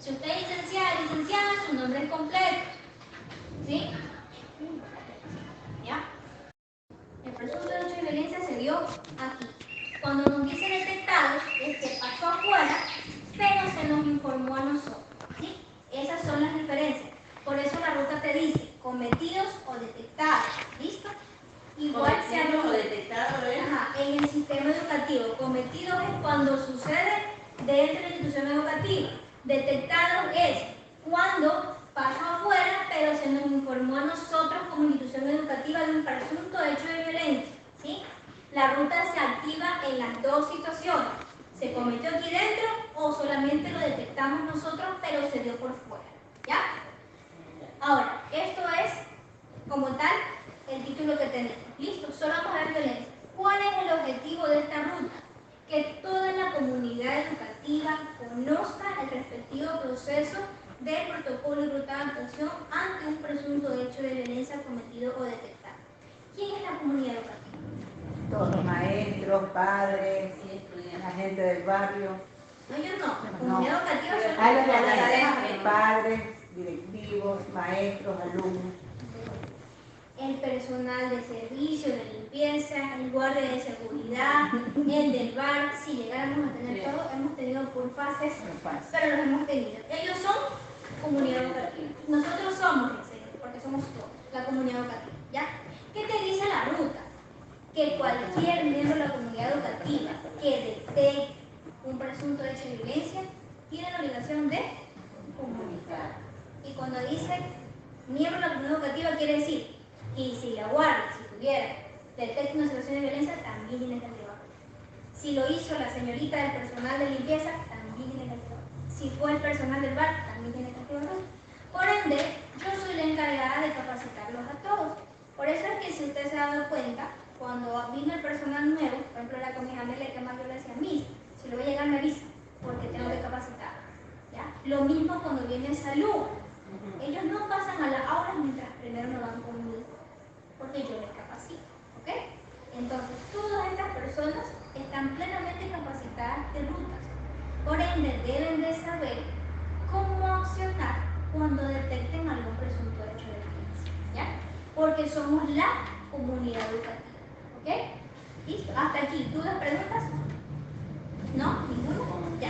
Si usted es licenciada, licenciada, su nombre es completo. ¿Sí? ¿Ya? El presunto de hecho de violencia se dio aquí. Cuando nos dice detectado, es que pasó afuera, pero se nos informó a nosotros. ¿Sí? Esas son las diferencias. Por eso la ruta te dice cometidos o detectados. ¿Listo? Igual se ¿Cometidos o detectados, ¿eh? Ajá, en el sistema educativo. Cometidos es cuando sucede dentro de la institución educativa. Detectados es cuando pasó afuera, pero se nos informó a nosotros como institución educativa de un presunto hecho de violencia. ¿Sí? La ruta se activa en las dos situaciones. Se cometió aquí dentro o solamente lo detectamos nosotros, pero se dio por fuera. ¿Ya? Ahora, esto es, como tal, el título que tenemos. Listo, solo vamos a ver violencia. ¿Cuál es el objetivo de esta ruta? Que toda la comunidad educativa conozca el respectivo proceso de protocolo y ruta de actuación ante un presunto hecho de violencia cometido o detectado. ¿Quién es la comunidad educativa? Todos, maestros, padres, la gente del barrio. No, yo no. La comunidad educativa son Hay los los padres, directivos, maestros, alumnos. el personal de servicio, de limpieza, el guardia de seguridad, el del bar. Si llegáramos a tener todo, hemos tenido por fases, pero los hemos tenido. Ellos son comunidad educativa. Nosotros somos porque somos todos, la comunidad educativa. ¿Ya? ¿Qué te dice la ruta? Que cualquier miembro de la comunidad educativa que detecte un presunto hecho de violencia tiene la obligación de comunicar. Y cuando dice miembro de la comunidad educativa quiere decir, y si la guardia, si tuviera, detecta una situación de violencia, también tiene que activar. Si lo hizo la señorita del personal de limpieza, también tiene que activar. Si fue el personal del bar, también tiene que activar. Por ende, yo soy la encargada de capacitarlos a todos. Por eso es que si usted se ha dado cuenta, cuando vino el personal nuevo, por ejemplo la comisaría que más yo le decía a mí, si le voy a llegar me avisa, porque tengo que capacitar. ¿Ya? Lo mismo cuando viene salud. Ellos no pasan a la aula mientras primero no van conmigo, porque yo les capacito. ¿Ok? Entonces, todas estas personas están plenamente capacitadas de rutas. Por ende, deben de saber cómo accionar cuando detecten algún presunto hecho de violencia. ¿Ya? Porque somos la comunidad educativa. ¿Ok? ¿Listo? Hasta aquí. ¿Dudas, preguntas? ¿No? ¿Ninguno? Ya.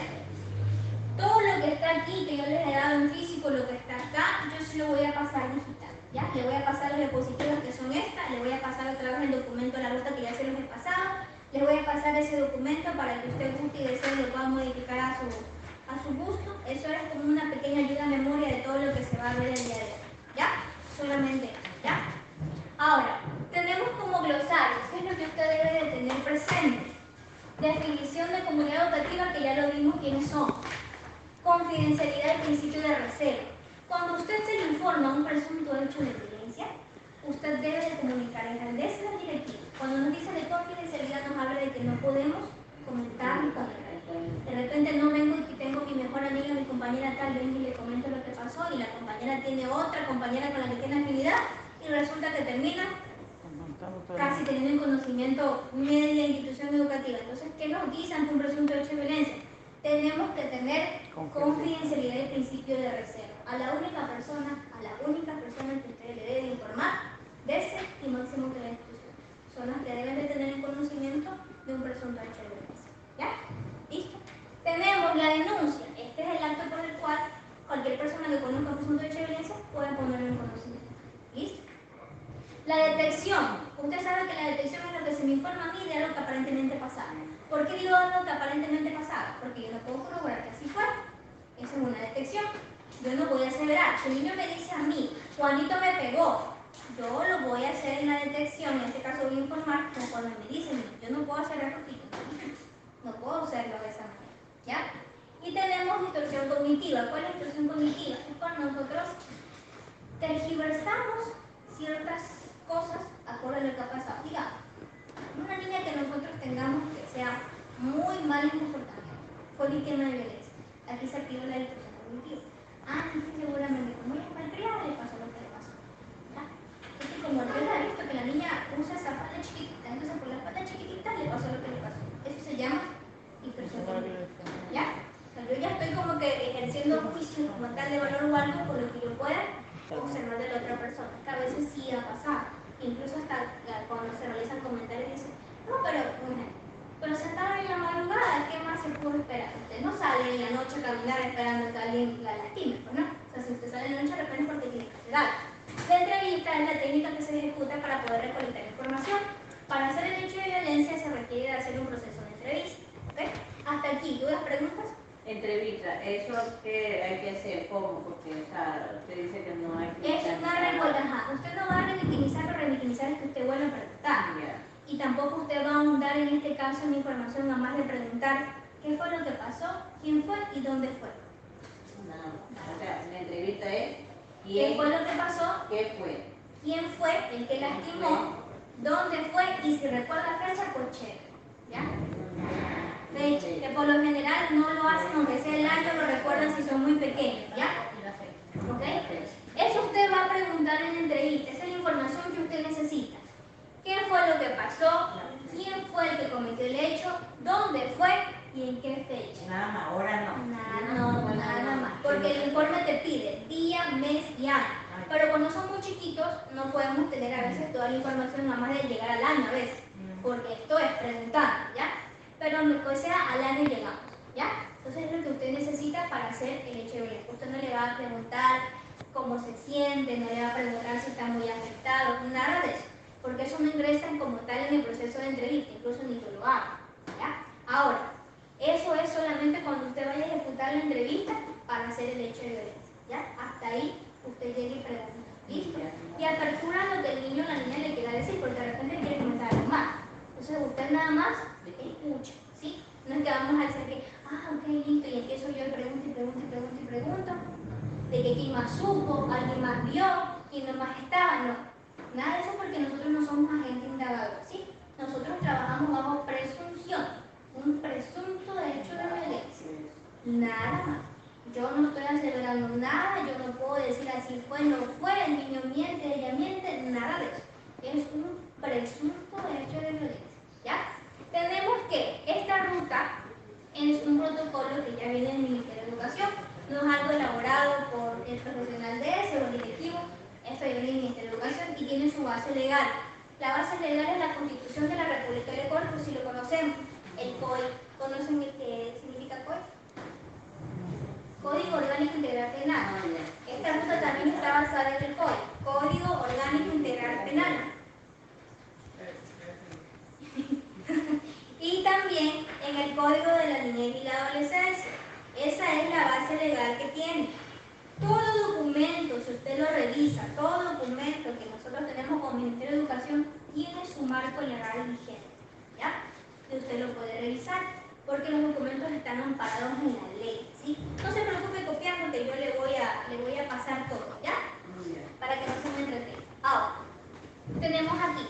Todo lo que está aquí, que yo les he dado en físico, lo que está acá, yo se lo voy a pasar digital. ¿Ya? Le voy a pasar las diapositivas que son estas, le voy a pasar otra vez el documento de la ruta que ya se los he pasado, les voy a pasar ese documento para que usted guste y desee lo pueda modificar a su gusto. Eso es como una pequeña ayuda a memoria de todo lo que se va a ver el día de hoy. ¿Ya? Solamente eso. ¿Ya? Ahora, tenemos como glosarios, ¿qué es lo que usted debe de tener presente? Definición de comunidad educativa, que ya lo vimos quiénes son. Confidencialidad y principio de reserva. Cuando usted se le informa a un presunto hecho de violencia, usted debe de comunicar en grandeza la directiva. Cuando nos dice de confidencialidad nos habla de que no podemos comentar ni comunicar. De repente no vengo y tengo mi mejor amiga, mi compañera tal, vengo y le comento lo que pasó y la compañera tiene otra compañera con la que tiene afinidad y resulta que termina casi teniendo en conocimiento media institución educativa. Entonces, ¿qué nos dice ante un presunto hecho de violencia? Tenemos que tener confidencialidad y principio de reserva. A la única persona que usted le debe informar de ese y máximo de la institución. Son las que deben de tener en conocimiento de un presunto hecho de violencia. ¿Ya? ¿Listo? Tenemos la denuncia. Este es el acto por el cual cualquier persona que conozca un presunto hecho de violencia puede ponerlo en conocimiento. ¿Listo? La detección. Usted sabe que la detección es lo que se me informa a mí de algo que aparentemente pasaba. ¿Por qué digo algo que aparentemente pasaba? Porque yo no puedo corroborar que así fue. Esa es una detección. Yo no voy a aseverar. Si un niño me dice a mí, Juanito me pegó, yo lo voy a hacer en la detección. En este caso voy a informar conforme me dicen. Yo no puedo hacer eso. No puedo hacerlo de esa manera. ¿Ya? Y tenemos distorsión cognitiva. ¿Cuál es la distorsión cognitiva? Es cuando nosotros tergiversamos ciertas cosas acorde a lo que ha pasado. Digamos, una niña que nosotros tengamos que sea muy mal en comportamiento, fue víctima de violencia. Aquí se activa la distorsión cognitiva. Ah, sí, seguramente, como ella es malcriada, le pasó lo que le pasó. ¿Ya? Es que como yo la he visto que la niña usa esa falda chiquitita, entonces por la falda chiquitita le pasó lo que le pasó. Eso se llama distorsión cognitiva. ¿Ya? O sea, yo ya estoy como que ejerciendo haciendo juicios como tal de valor o algo por lo que yo pueda observar de la otra persona, que a veces sí ha pasado, incluso hasta cuando se realizan comentarios dicen, no, pero se estaba en la madrugada, ¿qué más se puede esperar? Usted no sale en la noche a caminar esperando que alguien la lastime, pues no. O sea, si usted sale en la noche, de repente es porque tiene que hacer algo. La entrevista es la técnica que se ejecuta para poder recolectar información. Para hacer el hecho de violencia se requiere de hacer un proceso de entrevista. ¿Okay? Hasta aquí, ¿dudas, preguntas? Entrevista, ¿eso qué hay que hacer? ¿Cómo? Porque, o sea, usted dice que no hay que... Es una recolección. Usted no va a revictimizar, pero revictimizar es que usted vuelva a preguntar. Y tampoco usted va a ahondar en este caso en información, nada más de preguntar qué fue lo que pasó, quién fue y dónde fue. No, o sea, la entrevista es ¿Qué fue lo que pasó? ¿Qué fue? ¿Quién fue el que lastimó? ¿Dónde fue? Y si recuerda fecha, pues chévere. ¿Ya? Fecha, que por lo general no lo hacen, aunque sea el año, lo recuerdan si son muy pequeños. ¿Ya? ¿Ok? Eso usted va a preguntar en la entrevista, esa es la información que usted necesita. ¿Qué fue lo que pasó? ¿Quién fue el que cometió el hecho? ¿Dónde fue? ¿Y en qué fecha? Nada más, ahora no. Nada más. Porque el informe te pide día, mes y año. Pero cuando son muy chiquitos, no podemos tener a veces toda la información nada más de llegar al año a veces. Porque esto es preguntar, ¿ya? Pero o sea, al año llegamos, ¿ya? Entonces es lo que usted necesita para hacer el hecho de violencia. Usted no le va a preguntar cómo se siente, no le va a preguntar si está muy afectado, nada de eso. Porque eso no ingresa como tal en el proceso de entrevista, incluso ni yo lo hago, ¿ya? Ahora, eso es solamente cuando usted vaya a ejecutar la entrevista para hacer el hecho de violencia, ¿ya? Hasta ahí usted llegue y pregunta, ¿listo? Y apertura lo que el niño o la niña le quiera decir, porque de repente quiere comentar algo más. Entonces usted nada más escucha, ¿sí? No es que vamos a decir que, ok, listo, y empiezo yo y pregunto, de que quién más supo, alguien más vio, quién más estaba, no. Nada de eso porque nosotros no somos agentes indagadores, ¿sí? Nosotros trabajamos bajo presunción, un presunto de hecho de violencia. Nada más. Yo no estoy aseverando nada, yo no puedo decir así fue, no fue, el niño miente, ella miente, nada de eso. Es un presunto de hecho de violencia, ¿ya? Tenemos que esta ruta es un protocolo que ya viene del Ministerio de Educación, no es algo elaborado por el profesional de ese o el directivo, esto viene del Ministerio de Educación y tiene su base legal. La base legal es la Constitución de la República del Ecuador, pues si lo conocemos, el COI. ¿Conocen el que significa COI? Código Orgánico Integral Penal. Esta ruta también está basada en el COI, Código Orgánico Integral Penal. Y también en el Código de la Niñez y la Adolescencia. Esa es la base legal que tiene. Todo documento, si usted lo revisa, todo documento que nosotros tenemos como Ministerio de Educación tiene su marco legal vigente, ¿ya? Y usted lo puede revisar, porque los documentos están amparados en la ley, ¿sí? No se preocupe copiando, que yo le voy a pasar todo, ¿ya? Para que no se me entretenga. Ahora, tenemos aquí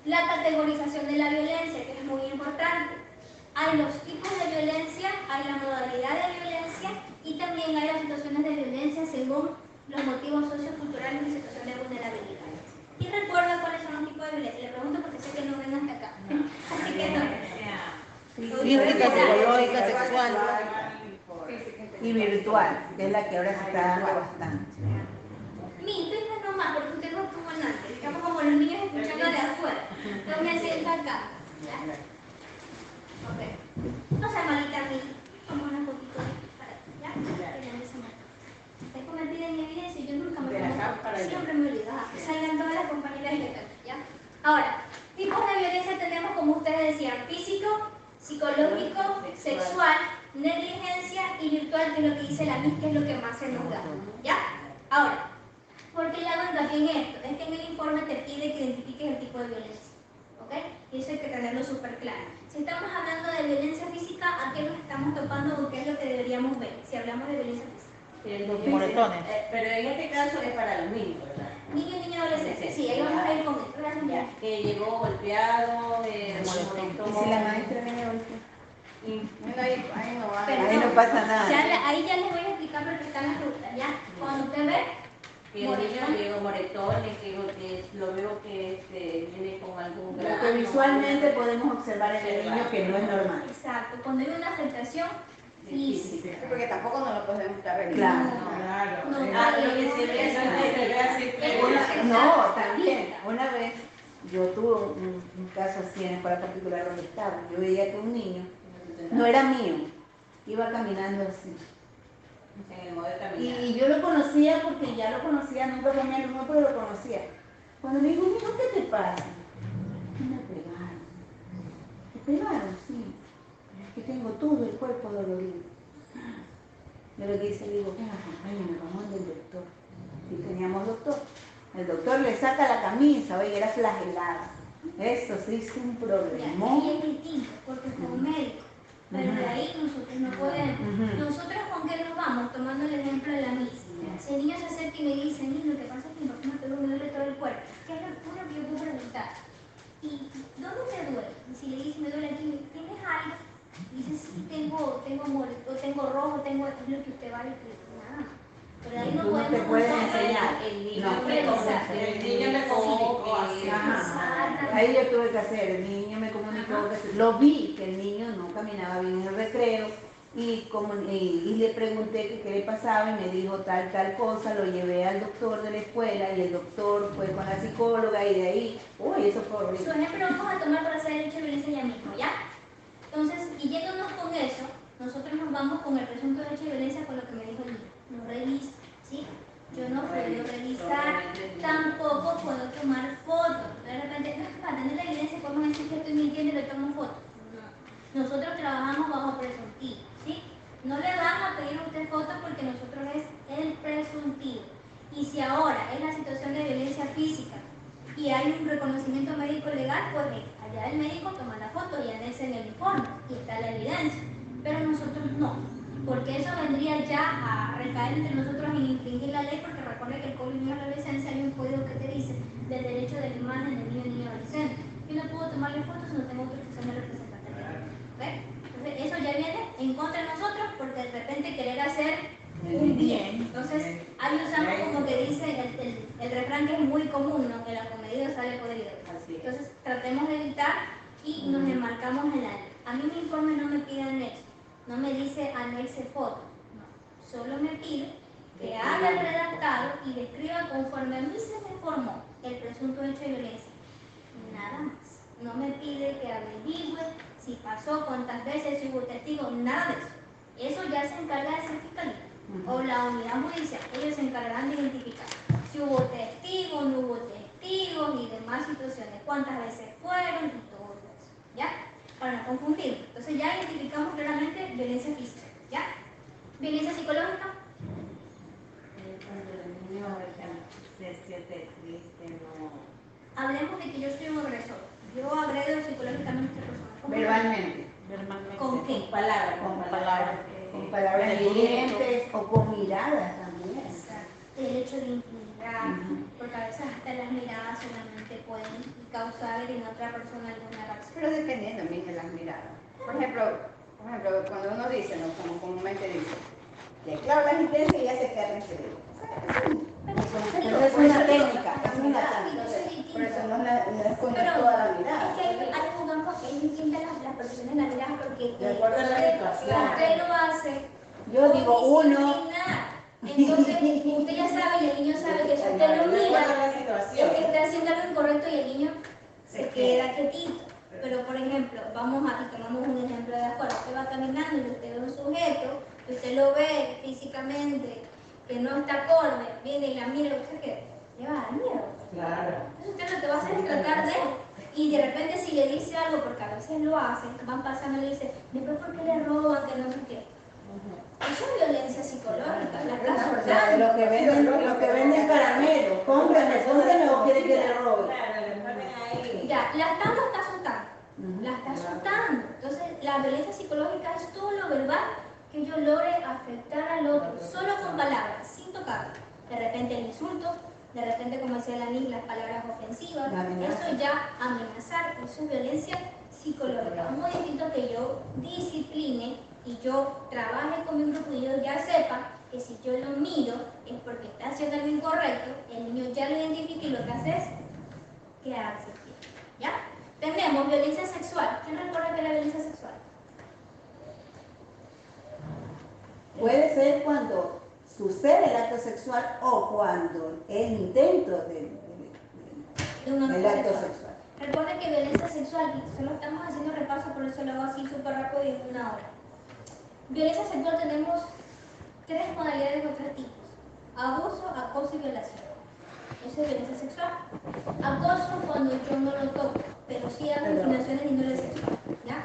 la categorización de la violencia, que es muy importante. Hay los tipos de violencia, hay la modalidad de violencia y también hay las situaciones de violencia según los motivos socioculturales y situaciones de vulnerabilidad. Y recuerda cuáles son los tipos de violencia. Le pregunto porque sé que no ven hasta acá. Así que no. Física, psicológica, sexual y virtual, que es la que ahora se está dando bastante. Mi, venga nomás, porque usted no estuvo en antes. Estamos como los niños escuchando de afuera. No me siento acá. ¿Ya? Ok. No sea malita, mi. Como una poquito para ¿ya? Es que me piden evidencia y yo nunca me pongo. Siempre me olvido. Salgan todas las compañeras de acá, ¿ya? Ahora, tipos de violencia tenemos, como ustedes decían, físico, psicológico, sexual, negligencia y virtual, que es lo que dice la MIS, que es lo que más se nos da, ¿ya? Ahora, ¿por qué le hago hincapié en esto? Es que en el informe te pide que identifiques el tipo de violencia, ¿ok? Y eso hay que tenerlo súper claro. Si estamos hablando de violencia física, ¿a qué nos estamos topando o qué es lo que deberíamos ver si hablamos de violencia física? moretones. Pero en este caso es para los niños, ¿verdad? Niños, niñas, adolescentes. Sí, ahí vamos a ir con esto. Gracias, Ya, que llegó golpeado, ¿Y si la maestra viene a golpear? ahí no va. Ahí no pasa nada. Ahí ya les voy a explicar lo que están las rutas, ¿ya? Cuando usted ve, Que el niño llegó moretones, que lo veo que viene con algún grano. Lo que visualmente podemos observar en el niño que no es normal. exacto, cuando hay una afectación física. Sí, porque tampoco nos lo podemos estar Claro, revisando. claro. No, Lo que se ve No, también. Una vez yo tuve un caso así en la escuela particular donde estaba. Yo veía que un niño, no era mío, iba caminando así. en el modo de caminar. Y yo lo conocía porque ya lo conocía, nunca fue mi alumno, pero lo conocía. Cuando me dijo, mijo, ¿qué te pasa? Me pegaron. ¿Te pegaron? Sí. Pero es que tengo todo el cuerpo dolorido. Yo lo que hice, le digo, ven, acompáñame, vamos al doctor. Y teníamos doctor. El doctor le saca la camisa, oye, era flagelada. Eso sí es un Y problemón. es distinto, porque es un médico. Pero de ahí nosotros no podemos. Nosotros con qué nos vamos, tomando el ejemplo de la misa. Si el niño se acerca y me dice, niño, lo que pasa es que mi papá me pegó, me duele todo el cuerpo. ¿Qué es lo primero que yo puedo preguntar? ¿Y dónde te duele? Y si le dice, me duele aquí, ¿tienes algo? Y dice, sí, tengo moreto, tengo rojo, tengo, es lo que usted va a decir, nada más. Pero de ahí no Tú no te podemos puedes nosotros enseñar. El niño No. me comunicó así. Ajá. Ahí yo tuve que hacer, el niño me comunicó que lo vi, que el niño no caminaba bien en el recreo y le pregunté que qué le pasaba y me dijo tal cosa, lo llevé al doctor de la escuela y el doctor fue con la psicóloga y de ahí, uy, eso fue Su horrible. ejemplo vamos a tomar para hacer el hecho de violencia ya mismo, ¿ya? Entonces, y yéndonos con eso, nosotros nos vamos con el presunto hecho de violencia con lo que me dijo el niño. No revisa, ¿sí? Yo no puedo revisar, tampoco puedo tomar fotos. De repente, no es que para tener la evidencia podemos decir que estoy mintiendo y le tomo fotos. No. Nosotros trabajamos bajo presuntivo, ¿sí? No le van a pedir a usted fotos porque nosotros es el presuntivo. Y si ahora es la situación de violencia física y hay un reconocimiento médico legal, pues allá el médico toma la foto y anexa en el informe y está la evidencia. Pero nosotros no, porque eso vendría ya a recaer entre nosotros en infringir la ley, porque recuerda que el Código de Niños y Adolescencia hay un código que te dice del derecho de la imagen del niño y niño adolescente. Yo no puedo tomarle fotos si no tengo autorización de representante legal. ¿Ves? Entonces eso ya viene en contra de nosotros porque de repente querer hacer un bien. Entonces ahí usamos como que dice el refrán que es muy común, ¿no? Que la comedida sale podrida. Entonces tratemos de evitar y nos enmarcamos en la ley. A mí mi informe no me pide anexo, no me dice anexe foto, no. Solo me pide que haga el redactado y describa conforme a mí se me informó el presunto hecho de violencia. Nada más. No me pide que averigüe si pasó, cuántas veces, si hubo testigos, nada de eso. Eso ya se encarga de ser fiscalía o la unidad judicial. Ellos se encargarán de identificar si hubo testigos, no hubo testigos y demás situaciones, cuántas veces fueron y todo eso. ¿Ya? Para no confundir. Entonces ya identificamos claramente violencia física. ¿Ya? Violencia psicológica. Cuando el niño se siente triste, no. Hablemos de que yo soy un agresor. Yo agredo psicológicamente a esta persona. ¿Cómo? Verbalmente, ¿Con qué? Con palabras. con palabras hirientes o con miradas también. Exacto. El hecho de intimidar, porque a veces hasta las miradas solamente pueden causar en otra persona alguna reacción. Pero dependiendo de las miradas. Por ejemplo, cuando uno dice, ¿no? Como comúnmente dice, le clavo la asistencia y ya se queda tranquilo. Pero es una técnica, es una técnica. Por eso no es con toda la mirada. Es que hay jugando que es distinta las personas en la mirada porque De acuerdo a la situación. usted lo hace. Yo digo uno. Entonces, usted ya sabe y el niño sabe que si usted lo mira, es que está haciendo algo incorrecto y el niño se queda quietito. Pero, por ejemplo, tomamos un ejemplo de afuera. Usted va caminando y usted ve un sujeto, usted lo ve físicamente, que no está acorde, viene y la mira, usted que le va a dar miedo. Claro. Entonces, usted lo que va a hacer es tratar de... Y de repente si le dice algo, porque a veces lo hacen, van pasando y le dicen, después ¿por qué le roban? Que no sé qué. Eso es violencia psicológica, la está soltando. Lo que venden caramelos, cómprame o quiere que le robe. Claro, le ponen ahí. Ya, la está asustando. La está asustando. Entonces, la violencia psicológica es todo lo verbal que yo logre afectar al otro, solo con palabras, sin tocarlo. De repente el insulto, de repente, como decía la niña, las palabras ofensivas. Eso ya, amenazar, eso es violencia psicológica. Muy distinto que yo discipline y yo trabaje con mi grupo y yo ya sepa que si yo lo miro es porque está haciendo algo incorrecto, el niño ya lo identifica y lo que hace es quedarse quieto. ¿Ya? Tenemos violencia sexual. ¿Quién recuerda que es la violencia sexual? Puede ser cuando sucede el acto sexual o cuando el intento del acto sexual. Recuerden que violencia sexual, y solo estamos haciendo repaso, por eso lo hago así súper rápido y en una hora. Violencia sexual tenemos 3 modalidades o 3 tipos: abuso, acoso y violación. Eso es violencia sexual. Acoso cuando yo no lo toco, pero sí hago insinuaciones y no le sexual, ¿ya?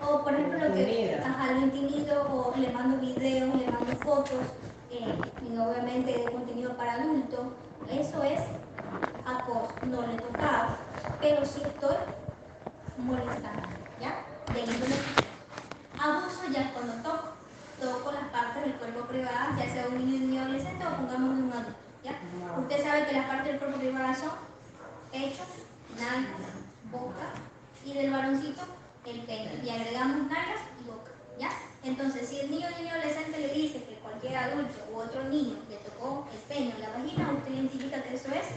O por ejemplo lo intimido, o le mando videos, le mando fotos, y obviamente de contenido para adultos. Eso es acoso, no le he tocado, pero sí estoy molestando, ¿ya? De índole. Abuso ya es cuando toco las partes del cuerpo privadas, ya sea un niño y un adolescente o pongamos un adulto, ¿ya? Usted sabe que las partes del cuerpo privadas son pechos, nalgas, boca, y del varoncito el pene, y agregamos nalgas y boca, ¿ya? Entonces, si el niño o niño adolescente le dice que cualquier adulto u otro niño le tocó el pene o la vagina, usted identifica que eso es.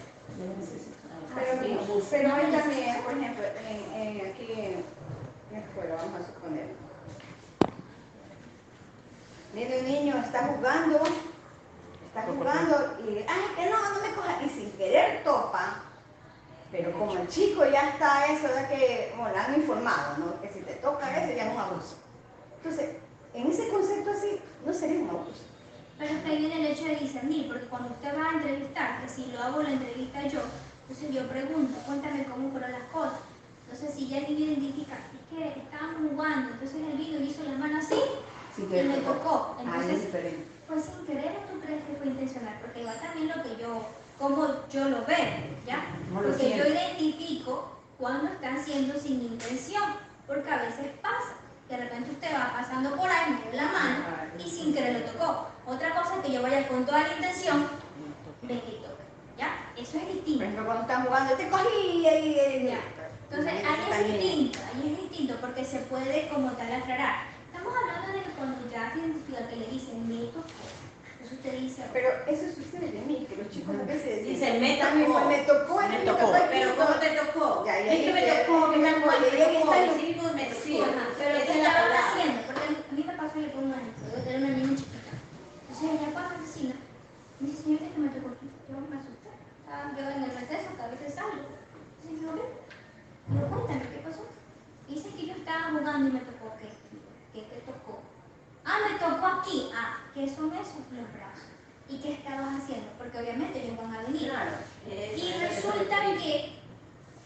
Pero hay también, por ejemplo, aquí en la escuela, vamos a suponer, viene un niño, está jugando y ay, que no me coja, y sin querer topa, pero como el chico ya está eso de que, bueno, le han informado, ¿no? Que si te toca eso ya es un abuso. Entonces, en ese concepto así, no sería un abuso. Pero es que ahí viene el hecho de discernir, porque cuando usted va a entrevistar, que si lo hago la entrevista yo, entonces yo pregunto, cuéntame cómo fueron las cosas. Entonces, si ya el niño identifica, es que estábamos jugando, entonces el niño hizo la mano así, y me tocó. Entonces, pues sin querer, ¿tú crees que fue intencional? Porque va también lo que como yo lo veo, ¿ya? Porque yo identifico cuando está haciendo sin intención, porque a veces pasa. De repente usted va pasando por ahí, me dio la mano y sin querer lo tocó. Otra cosa es que yo vaya con toda la intención, me quito, ¿ya? Eso es distinto. Por ejemplo, cuando están jugando, te cogí y ya. Entonces, ahí es distinto, porque se puede como tal aclarar. Estamos hablando de que cuando ya se identifica que le dicen me tocó, eso usted dice. Pero eso sucede de mí, que los chicos a veces dicen me tocó, pero ¿cómo te tocó? Ya, Es que me tocó, que me tocó, me tocó. Pero ¿qué estaban haciendo? Porque a mí me pasó le pongo un ejemplo, yo era una niña chiquita. Entonces ella cuando vecina, me dice, señorita, que me tocó aquí. Yo me asusté. Yo en el receso, que a veces salgo. Entonces yo, ven. Digo, cuéntame, ¿qué pasó? Dice que yo estaba jugando y me tocó, ¿qué te tocó? Ah, me tocó aquí. Ah, ¿qué son esos? Los brazos. ¿Y qué estabas haciendo? Porque obviamente ellos van a venir. Claro. Y resulta que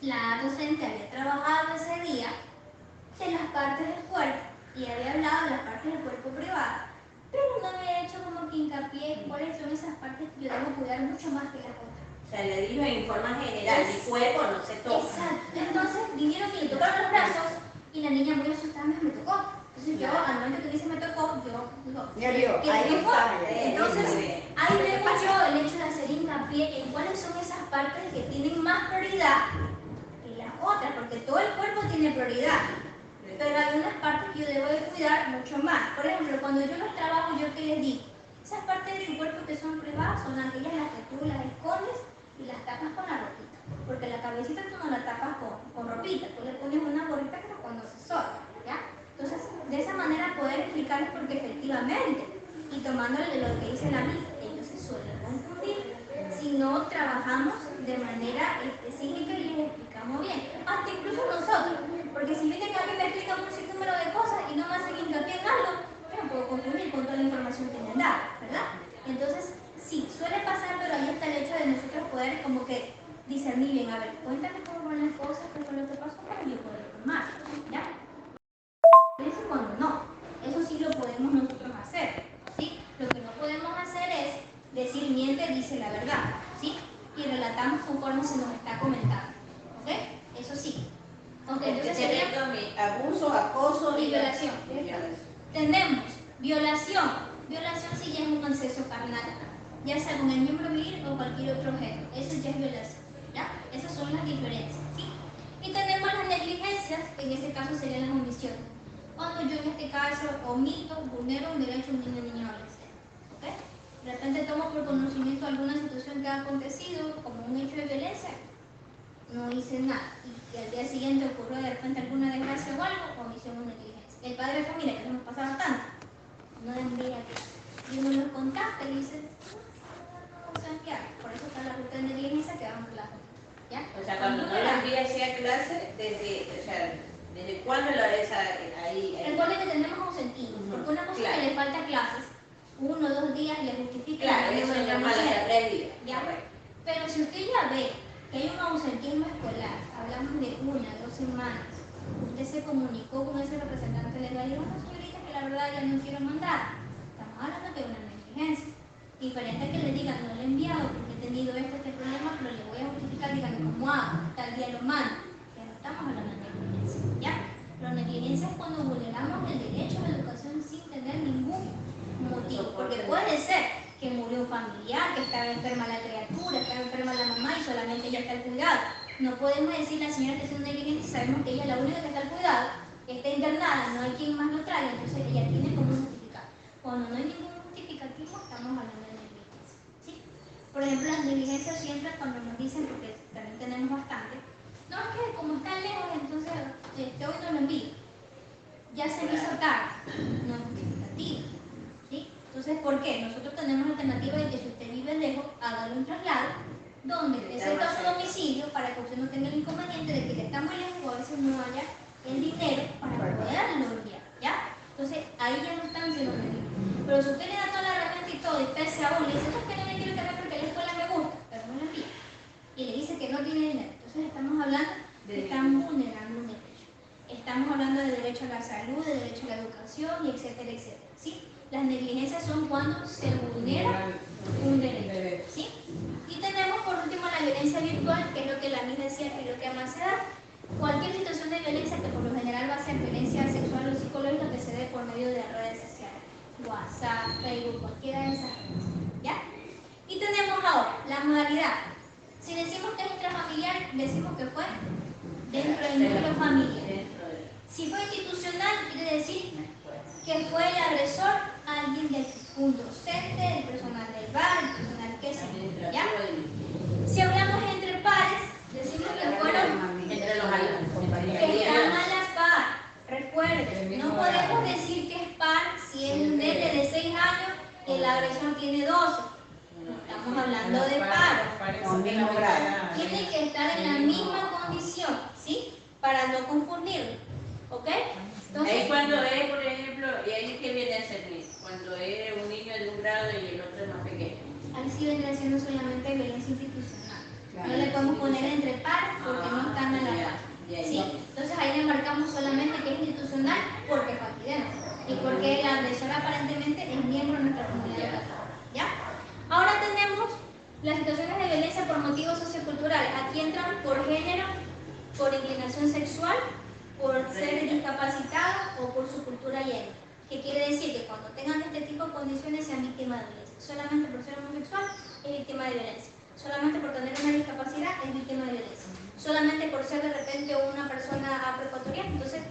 la docente había trabajado ese día de las partes del cuerpo y había hablado de las partes del cuerpo privado, pero no había hecho como que hincapié cuáles son esas partes que yo debo cuidar mucho más que las otras. O sea, le dijo en forma general, mi cuerpo no se toca. Exacto. Entonces vinieron y le tocaron los brazos y la niña muy asustada me tocó. Entonces yo, al momento que dice me tocó, yo digo, ¿qué ahí tocó? está. Entonces, ahí veo yo el hecho de hacer hincapié en cuáles son esas partes que tienen más prioridad que las otras, porque todo el cuerpo tiene prioridad. Pero hay unas partes que yo debo de cuidar mucho más. Por ejemplo, cuando yo los trabajo, yo que les digo, esas partes de su cuerpo que son privadas son aquellas las que tú las escondes y las tapas con la ropita. Porque la cabecita tú no la tapas con ropita, tú le pones una gorrita pero cuando se solta, ¿ya? Entonces, de esa manera poder explicarles porque efectivamente, y tomándole de lo que dice la Biblia, ellos se suelen confundir si no trabajamos de manera específica y les explicamos bien. Hasta incluso nosotros, porque si vienen a mí me explican un sinnúmero de cosas y no me hacen hincapié en algo, yo me puedo confundir con toda la información que me han dado, ¿verdad? Entonces, sí, suele pasar, pero ahí está el hecho de nosotros poder como que discernir bien, a ver, cuéntame cómo van las cosas, qué fue lo que pasó para yo poder informar, ¿ya? Eso cuando no, eso sí lo podemos nosotros hacer, ¿sí? Lo que no podemos hacer es decir miente, dice la verdad, ¿sí? Y relatamos conforme se nos está comentando, ¿ok? Eso sí. Ok, entonces sería abuso, acoso y violación. Tenemos violación. Violación sí ya es un acceso carnal, ya sea con el miembro viril o cualquier otro objeto. Eso ya es violación, ¿ya? Esas son las diferencias, ¿sí? Y tenemos las negligencias, que en este caso serían las omisiones. Cuando yo en este caso omito, vulnero un derecho de un niño o niña adolescente, ¿ok? De repente tomo por conocimiento alguna situación que ha acontecido, como un hecho de violencia, no hice nada, y al día siguiente ocurrió de repente alguna desgracia o algo, omisión o negligencia. El padre de familia, que nos pasa bastante, no envía que y uno los contacta y dice, no saben qué hago. Por eso está la ruta de negligencia que vamos a la junta. ¿Ya? O sea, cuando no la envía hacia clase, ¿desde cuándo la ves ahí? Recuerden que tenemos ausentismo, porque una cosa es que le falta clases, 1 o 2 días y le justifica. Claro, eso es normal hasta 3 días. ¿Ya? Pero si usted ya ve que hay un ausentismo escolar, hablamos de 1 o 2 semanas, usted se comunicó con ese representante legal y dijo, no, señorita, que la verdad ya no quiero mandar. Estamos hablando de una negligencia. Diferente a que le digan, no le he enviado porque he tenido este problema, pero le voy a justificar, díganme cómo hago, tal día lo mando. Ya no estamos hablando de negligencia, ¿ya? La negligencia es cuando vulneramos el derecho a la educación sin tener ningún motivo, porque puede ser que murió un familiar, que estaba enferma la criatura, estaba enferma la mamá y solamente ella está al cuidado. No podemos decir a la señora que es una negligente si sabemos que ella es la única que está al cuidado, está internada, no hay quien más lo traiga, entonces ella tiene como justificar. Cuando no hay ningún justificativo, estamos hablando de negligencia, ¿sí? Por ejemplo, las negligencias siempre cuando nos dicen, porque también tenemos bastante, no es que como están lejos, entonces hoy no lo envío. Ya se me hizo tarde, no es justificativo, ¿sí? Entonces, ¿por qué? Nosotros tenemos la alternativa de que si usted vive lejos, hágale un traslado, donde excepto su domicilio, para que usted no tenga el inconveniente de que ya está muy lejos o a veces no haya el dinero para poderlo enviar, ¿ya? Entonces, ahí ya no están siendo negligencias. Pero si usted le da toda la herramienta y todo, y pese aún le dice, no, es que no me quiero cambiar porque la escuela me gusta, pero no le envía, y le dice que no tiene dinero, entonces estamos hablando de que están vulnerando un derecho. Estamos hablando de derecho a la salud, de derecho a la educación, y etcétera, etcétera, ¿sí? Las negligencias son cuando se vulnera un derecho, ¿sí? Y tenemos por último la violencia virtual, que es lo que la misma decía, que es lo que más se da. Cualquier situación de violencia, que por lo general va a ser violencia sexual o psicológica, que se dé por medio de redes sociales, WhatsApp, Facebook, cualquiera de esas redes, ¿ya? Y tenemos ahora la modalidad. Si decimos que es intrafamiliar, decimos que fue dentro del núcleo familiar. Si fue institucional, quiere decir que fue el agresor alguien un docente, el personal del bar, el personal que sea, ¿ya? Si hablamos entre pares, decimos que fueron Entre los alumnos. que están a la par. Recuerden, no podemos decir que es par si es un nene de 6 años y el agresor tiene 12. Estamos hablando de par. Con mismo grado. Tiene que estar en la misma condición, ¿sí? Para no confundirlo, ¿ok? Ahí cuando es, por ejemplo, y ahí que viene a servir, cuando es un niño de un grado y el otro es más pequeño. Ahí sí vendría siendo solamente violencia institucional. No le podemos poner entre pares porque no están a la par. ¿Sí? Entonces ahí le marcamos solamente que es institucional porque partidemos y porque el agresor aparentemente es miembro de nuestra comunidad educativa, ¿ya? Ahora tenemos las situaciones de violencia por motivos socioculturales. Aquí entran por género, por inclinación sexual, por ser discapacitado o por su cultura y étnica. ¿Qué quiere decir? Que cuando tengan este tipo de condiciones sean víctimas de violencia. Solamente por ser homosexual es víctima de violencia. Solamente por tener una discapacidad es víctima de violencia. Solamente por ser de repente una persona afroecuatoriana, entonces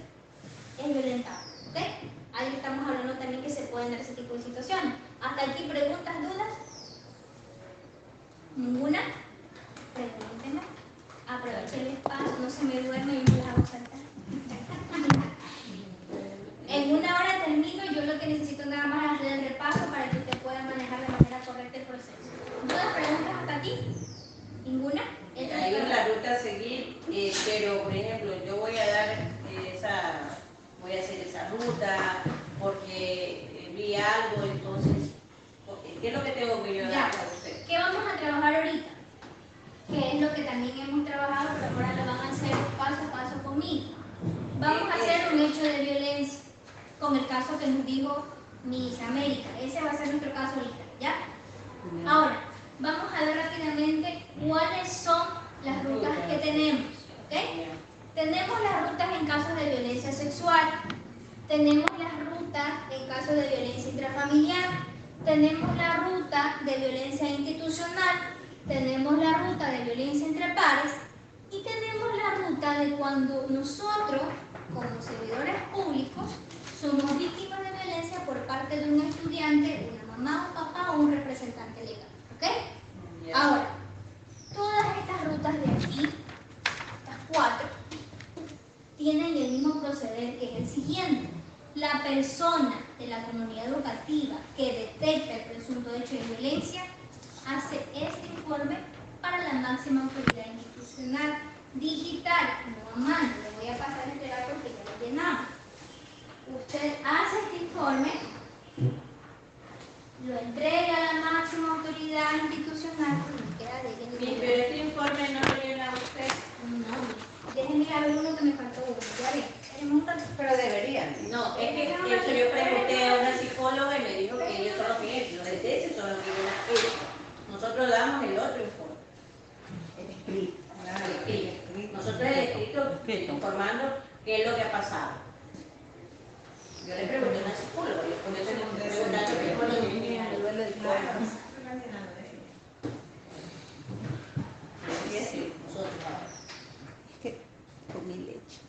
es violentado. ¿Ok? Ahí estamos hablando también que se pueden dar ese tipo de situaciones. Hasta aquí, preguntas, dudas. ¿Ninguna? Pregúntenme. Aprovechen el espacio, no se me duerme y me las hago saltar. En 1 hora termino, yo lo que necesito nada más es hacer el repaso para que usted pueda manejar de manera correcta el proceso. ¿Dudas, preguntas hasta aquí? ¿Ninguna? Hay una ruta a seguir, pero por ejemplo, yo voy a dar voy a hacer esa ruta porque vi algo, entonces, ¿qué es lo que tengo que yo dar a usted? ¿Qué vamos a trabajar ahorita? Que es lo que también hemos trabajado, pero ahora lo van a hacer paso a paso conmigo. Vamos a hacer un hecho de violencia, con el caso que nos dijo Miss América. Ese va a ser nuestro caso ahorita, ¿ya? Ahora, vamos a ver rápidamente cuáles son las rutas que tenemos, ¿ok? Tenemos las rutas en casos de violencia sexual, tenemos las rutas en casos de violencia intrafamiliar, tenemos la ruta de violencia institucional, tenemos la ruta de violencia entre pares y tenemos la ruta de cuando nosotros, como servidores públicos, somos víctimas de violencia por parte de un estudiante, una mamá, un papá o un representante legal, ¿ok? Ahora, todas estas rutas de aquí, estas 4, tienen el mismo proceder que es el siguiente. La persona de la comunidad educativa que detecta violencia hace este informe para la máxima autoridad institucional digital, no a mano. Le voy a pasar este dato que ya lo llenamos. Usted hace este informe, lo entrega a la máxima autoridad institucional, Pero este informe no lo llena usted. no, déjenme ver uno que me faltó uno, ya ven, tenemos un rato. Pero deberían. No, es que eso yo pregunté a una psicóloga y me dijo que ellos son los que los de tesis son los que llenan esto. Nosotros damos el otro informe. El escrito. El escrito. Nosotros el escrito informando qué es lo que ha pasado. Yo le pregunté a una psicóloga, yo por eso le pregunté qué fue lo que tenía el duelo del cuerpo. Y así, nosotros ahora. Es que comí leche.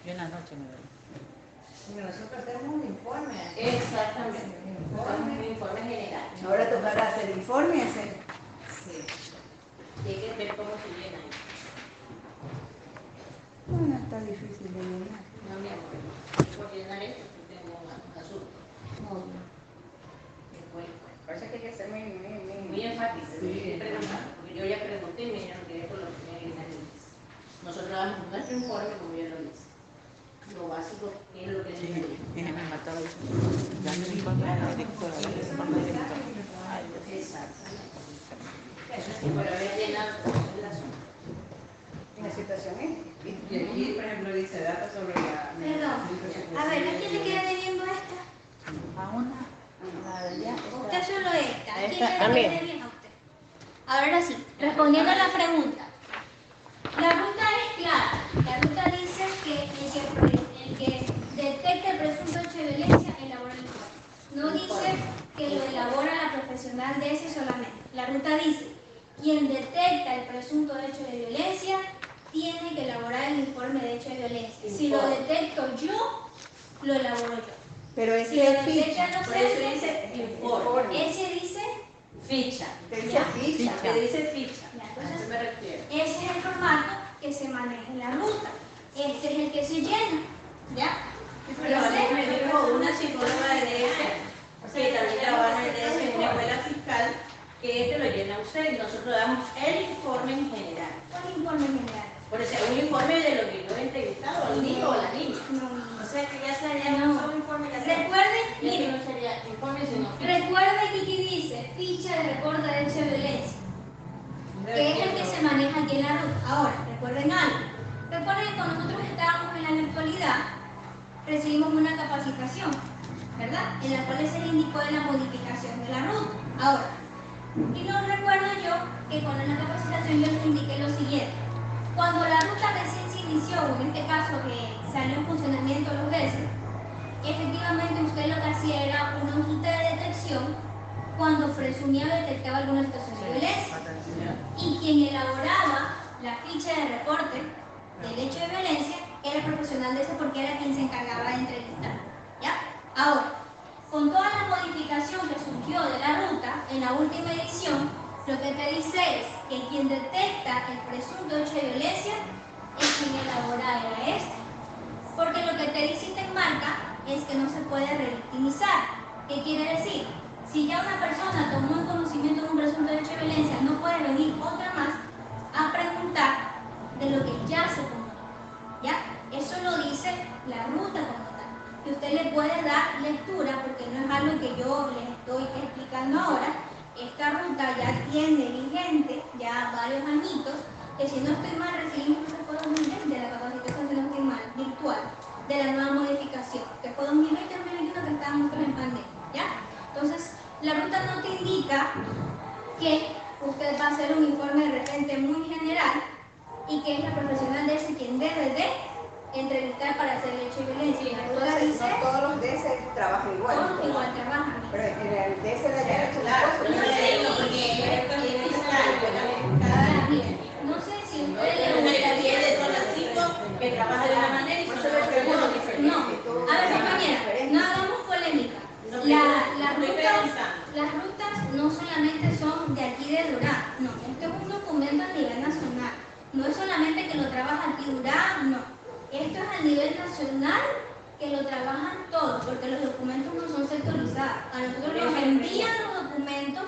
Yo en la noche me duele. Nosotros tenemos un informe. Exactamente, un informe general. Ahora tocará hacer informe y hacer. Sí. Y hay que ver cómo se llena. Bueno, está difícil de llenar. No, mi amor, por llenar esto tengo un asunto. Después, Por eso es que hay que ser muy enfático, porque yo ya pregunté y me dijeron que esto lo tenía que llenar el índice. Nosotros damos nuestro informe como ya lo dice. Lo básico es lo que Sí, necesitamos. me mataba eso. Dame el informe de la directora, dame el informe de la directora. Ay, Dios. Exactamente. Eso sí, pero había llenado el asunto. La situación es. Y aquí, por ejemplo, dice datos sobre la... Perdón, a ver, ¿a quién le queda debiendo esta? A una, la de allá. Usted solo esta. ¿A quién Esta le también. queda debiendo a usted? Ahora sí, respondiendo a la pregunta. La ruta es clara. La ruta dice que el que detecta el presunto hecho de violencia elabora el informe. No dice que lo elabora la profesional de ese solamente. La ruta dice, quien detecta el presunto hecho de violencia tiene que elaborar el informe de hecho de violencia. Si lo detecto yo, lo elaboro yo. Pero Si lo ese es ficha. detectan los Por eso entes, dice informe. ese dice, Ficha. Te dice ficha. Que dice ficha. Ya, A entonces, eso me refiero. ese es el formato que se maneja en la ruta. Este es el que se llena. ¿Ya? Pero a mí me dijo una psicóloga de DS, que también trabaja en DS en una escuela fiscal, que este lo llena usted y nosotros damos el informe en general. Un informe general. Por eso, un informe de lo que yo he entrevistado al niño o la niña. O sea que ya sería no solo informe de la Recuerden, y aquí miren, no sería informe sino ficha. recuerden que aquí dice ficha de reporte de hecho de violencia, que es el que se maneja aquí en la ruta. Ahora, recuerden algo. Recuerden que cuando nosotros estábamos en la virtualidad, recibimos una capacitación, ¿verdad? En la cual se le indicó de la modificación de la ruta. Ahora, y no recuerdo yo que cuando en la capacitación yo les indiqué lo siguiente. Cuando la ruta recién se inició, o en este caso que salió en funcionamiento los meses, efectivamente usted lo que hacía era una hojita de detección cuando presumía o detectaba alguna situación de violencia. Y quien elaboraba la ficha de reporte del hecho de violencia era el profesional de ese porque era quien se encargaba de entrevistar. ¿Ya? Ahora, con toda la modificación que surgió de la ruta, en la última edición, lo que te dice es que quien detecta el presunto hecho de violencia es quien elabora era este. Porque lo que te dice y te enmarca es que no se puede revictimizar. ¿Qué quiere decir? Si ya una persona tomó en conocimiento de un presunto hecho de violencia, no puede venir otra más a preguntar de lo que ya se tomó. ¿Ya? Eso lo dice la ruta como tal. Que usted le puede dar lectura, porque no es algo que yo les estoy explicando ahora. Esta ruta ya tiene vigente ya varios añitos, que si no estoy mal recibimos que fue 2020 la capacitación, si no estoy mal, virtual, de la nueva modificación, que fue 2020-2021 que estábamos todos en pandemia, ¿ya? Entonces, la ruta no te indica que usted va a hacer un informe de repente muy general y que es la profesional de ese quien debe de entrevistar para hacer el hecho de violencia. Y la ruta Entonces, dice, no todos los DS trabajan igual. todos igual trabajan. Pero en el DS de allá es una Claro, cosa. yo no le digo porque esto es fiscal, yo Ahora, miren, no sé si no usted le una gustaría... cantidad de todas las 5 que trabaja de una manera y Por son eso le pregunto, diferentes. No, a ver, compañera, no hagamos polémica. Las rutas no solamente son de aquí de Durán, no, esto es un documento a nivel nacional. No es solamente que lo trabaja aquí Durán, no. Esto es a nivel nacional que lo trabajan todos, porque los documentos no son sectorizados. A nosotros nos envían los documentos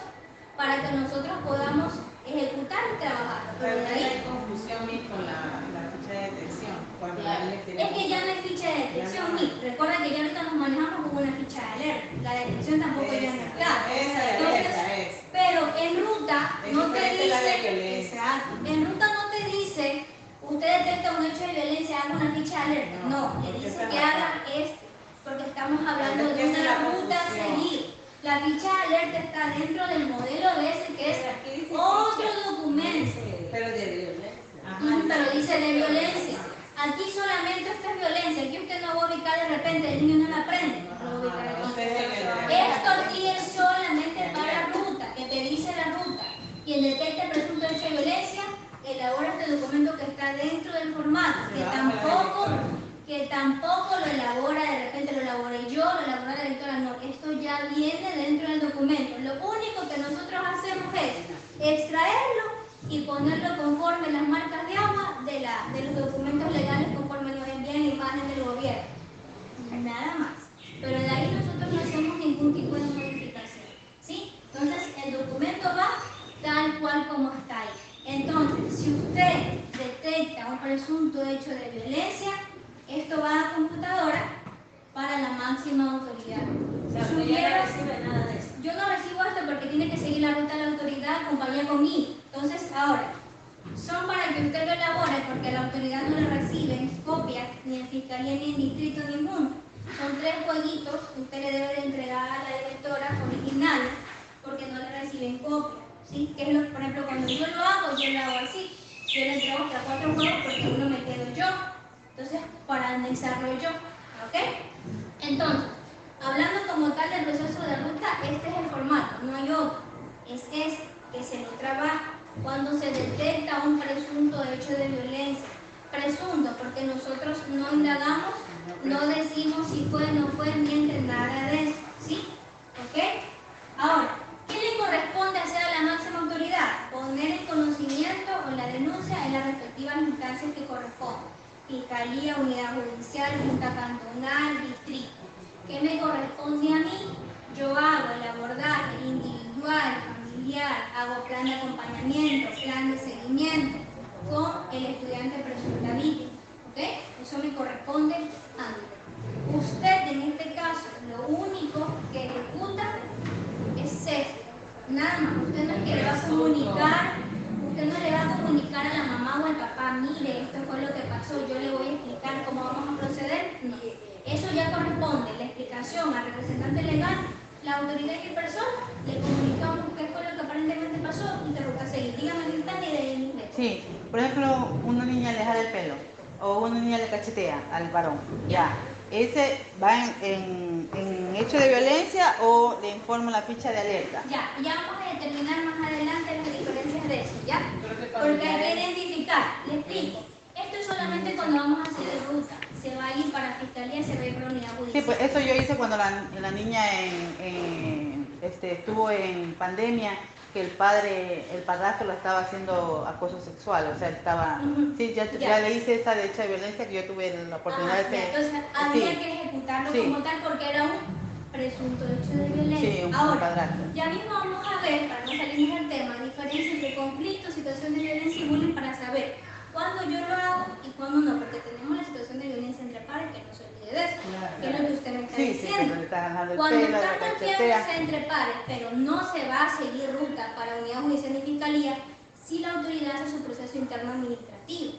para que nosotros podamos ejecutar y trabajar. Pero de ahí, hay confusión con la ficha de detección. Cuando es que ya no hay ficha de detección, recuerda que ya ahorita nos manejamos con una ficha de alerta. La detección tampoco ya no está. Entonces, pero en ruta no te dice, exacto, en ruta no te dice, usted detecta un hecho de violencia, haga una ficha de alerta. No, le dice que haga porque estamos hablando de una ruta a seguir. La ficha de alerta está dentro del modelo BS, que es otro documento. Pero de violencia. Pero dice de violencia. Aquí solamente esto es violencia. Aquí usted no va a ubicar de repente, el niño no la aprende. No lo va a ubicar. Esto aquí es solamente para ruta, que te dice la ruta. Quien detecte presunto hecho de violencia, elabora este documento que está dentro del formato, que tampoco lo elabora, de repente lo elaboré yo, lo elabora la directora, no, esto ya viene dentro del documento. Lo único que nosotros hacemos es extraerlo y ponerlo conforme las marcas de agua de los documentos legales conforme nos envían la imagen del gobierno. Nada más. Pero de ahí nosotros no hacemos ningún tipo de modificación. ¿Sí? Entonces el documento va tal cual como está ahí. Entonces, si usted detecta un presunto hecho de violencia, esto va a computadora para la máxima autoridad. O sea, usted ya no recibe nada de eso. Yo no recibo esto porque tiene que seguir la ruta de la autoridad acompañada conmigo. Entonces, ahora, son para que usted lo elabore porque la autoridad no le recibe copias ni en fiscalía ni en distrito ninguno. Son 3 jueguitos que usted le debe de entregar a la directora originales porque no le reciben copias. ¿Sí? Que es por ejemplo, cuando yo lo hago así. Yo le entrego hasta 4 juegos porque uno me quedo yo. Entonces, para anexarlo yo. ¿Ok? Entonces, hablando como tal del proceso de ruta, este es el formato, no hay otro. Es este que se lo trabaja cuando se detecta un presunto hecho de violencia. Presunto, porque nosotros no indagamos, no decimos si fue o no fue, ni nada de eso. ¿Sí? ¿Ok? Ahora, ¿qué le corresponde hacer a la máxima autoridad? Poner en conocimiento o la denuncia en las respectivas instancias que corresponden. Fiscalía, unidad judicial, junta cantonal, distrito. ¿Qué me corresponde a mí? Yo hago el abordaje individual, familiar, hago plan de acompañamiento, plan de seguimiento con el estudiante presunta víctima. ¿Ok? Eso me corresponde a mí. Usted, en este caso, lo único que ejecuta es esto. Nada más. Usted no es que le va a comunicar, usted no le va a comunicar a la mamá o al papá, mire, esto fue lo que pasó, yo le voy a explicar cómo vamos a proceder. No. Eso ya corresponde, la explicación al representante legal, la autoridad y el persona, le comunicamos qué fue lo que aparentemente pasó y te ruta a seguir. Dígame el instante y de ahí el inglés. Sí, por ejemplo, una niña le jala el pelo o una niña le cachetea al varón, ya. ¿Ese va en hecho de violencia o le informa la ficha de alerta? Ya vamos a determinar más adelante las diferencias de eso, ¿ya? Porque hay que identificar, le explico. Esto es solamente cuando vamos a hacer de ruta. Se va a ir para fiscalía, se va a ir para unidad judicial. Sí, pues eso yo hice cuando la niña estuvo en pandemia, que el padrastro la estaba haciendo acoso sexual, o sea, estaba, sí, ya le hice esa de hecha de violencia que yo tuve la oportunidad de hacer. Entonces había que ejecutarlo como tal porque era un presunto hecho de violencia. Sí, un Ahora, padrastro. ya mismo vamos a ver, para no salirnos del tema, diferencia entre conflicto, situación de violencia y bullying para saber cuándo yo lo hago y cuándo no, porque tenemos la situación de violencia entre pares, que no se olvide de eso, que es lo que usted me está diciendo. Cuando están golpeándose entre pares, pero no se va a seguir ruta para unidad judicial y fiscalía, si la autoridad hace su proceso interno administrativo,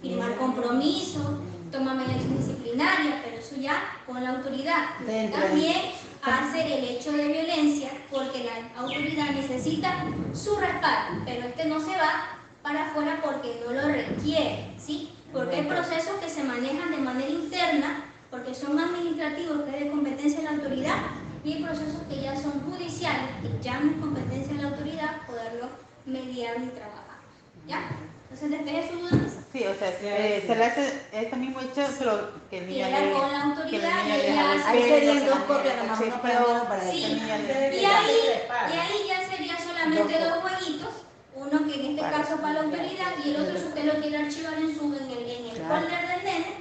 firmar compromiso, toma medidas disciplinarias, pero eso ya con la autoridad. También hace el hecho de violencia porque la autoridad necesita su respaldo, pero este no se va para afuera porque no lo requiere, ¿sí? Porque hay procesos que se manejan de manera interna, porque son administrativos, que es de competencia de la autoridad, y hay procesos que ya son judiciales, que ya no es competencia de la autoridad poderlo mediar y trabajar, ¿ya? Entonces, despeje sus dudas. Sí, o sea, se le hace este mismo hecho, pero que el niño le con la autoridad le hace. Ahí serían 2 copias, nomás una para mí, otra para Sí, ella. y ahí ya sería solamente 2 jueguitos, uno que en este caso para la autoridad y el otro si usted lo quiere archivar en el folder del nene,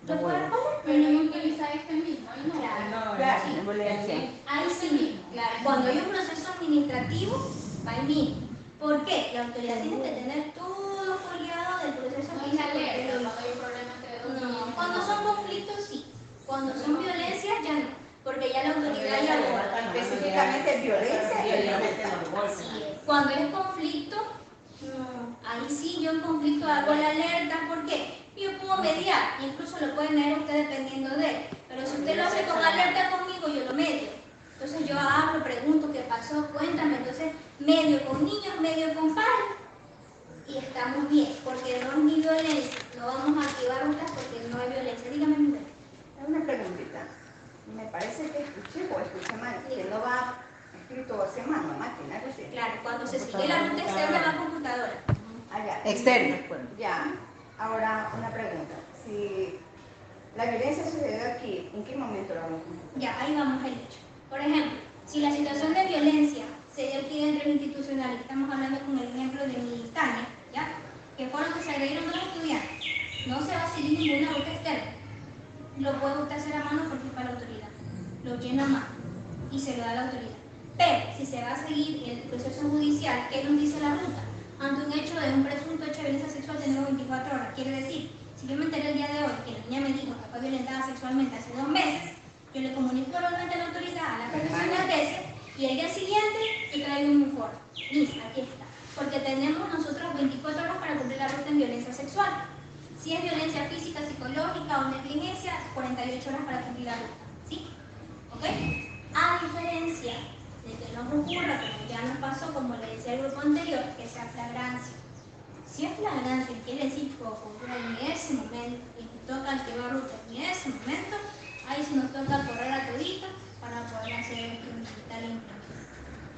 ¿Lo puedo responder? Pero no utiliza este mismo, ahí no. Claro. Claro, Sí, violencia. Ahí sí mismo, claro. Cuando hay un proceso administrativo, va ahí mismo. ¿Por qué? La autoridad tiene que tener todo foliado del proceso No es físico. alerta cuando hay un problema entre dos No, niños. cuando son conflictos sí. Cuando son violencias ya no. Porque ya la autoridad ya aborda. Específicamente violencia y Así es. Cuando es conflicto, ahí sí yo en conflicto hago la alerta. ¿Por qué? Yo puedo mediar, incluso lo pueden leer usted dependiendo de él. Pero si usted lo hace con alerta conmigo, yo lo medio. Entonces yo hablo, pregunto qué pasó, cuéntame. Entonces medio con niños, medio con padres. Y estamos bien, porque no es ni violencia. No vamos a activar otras porque no hay violencia. Dígame, mujer. Una preguntita. Me parece que escuché o escuché mal, que no va escrito hacia mano, máquina, algo así. Claro, cuando se sigue la ruta externa va a computadora. Allá. Externo. Ya. Ahora, una pregunta. Si la violencia sucedió aquí, ¿en qué momento la vamos a comprar? Ya, ahí vamos al hecho. Por ejemplo, si la situación de violencia se dio aquí dentro del institucional, estamos hablando con el ejemplo de mi Tania, ¿ya? Que fueron que se agredieron dos estudiantes. No se va a seguir ninguna ruta externa. Lo puede usted hacer a mano porque es para la autoridad. Lo llena a mano y se lo da a la autoridad. Pero si se va a seguir el proceso judicial, ¿qué nos dice la ruta? Ante un hecho de un presunto hecho de violencia sexual tenemos 24 horas. Quiere decir, si yo me enteré el día de hoy que la niña me dijo que fue violentada sexualmente hace 2 meses, yo le comunico normalmente a la autoridad, a la profesional de ese, y el día siguiente yo traigo un informe. Listo, aquí está. Porque tenemos nosotros 24 horas para cumplir la ruta en violencia sexual. Si es violencia física, psicológica o negligencia, 48 horas para cumplir la ruta. ¿Sí? ¿Ok? A diferencia de que no ocurra, como ya nos pasó, como le decía el grupo anterior, que sea flagrancia. Si es flagrancia, quiere decir que ocurrió en ese momento y nos toca activar ruta en ese momento, ahí sí nos toca correr a todita para poder hacer esto digital.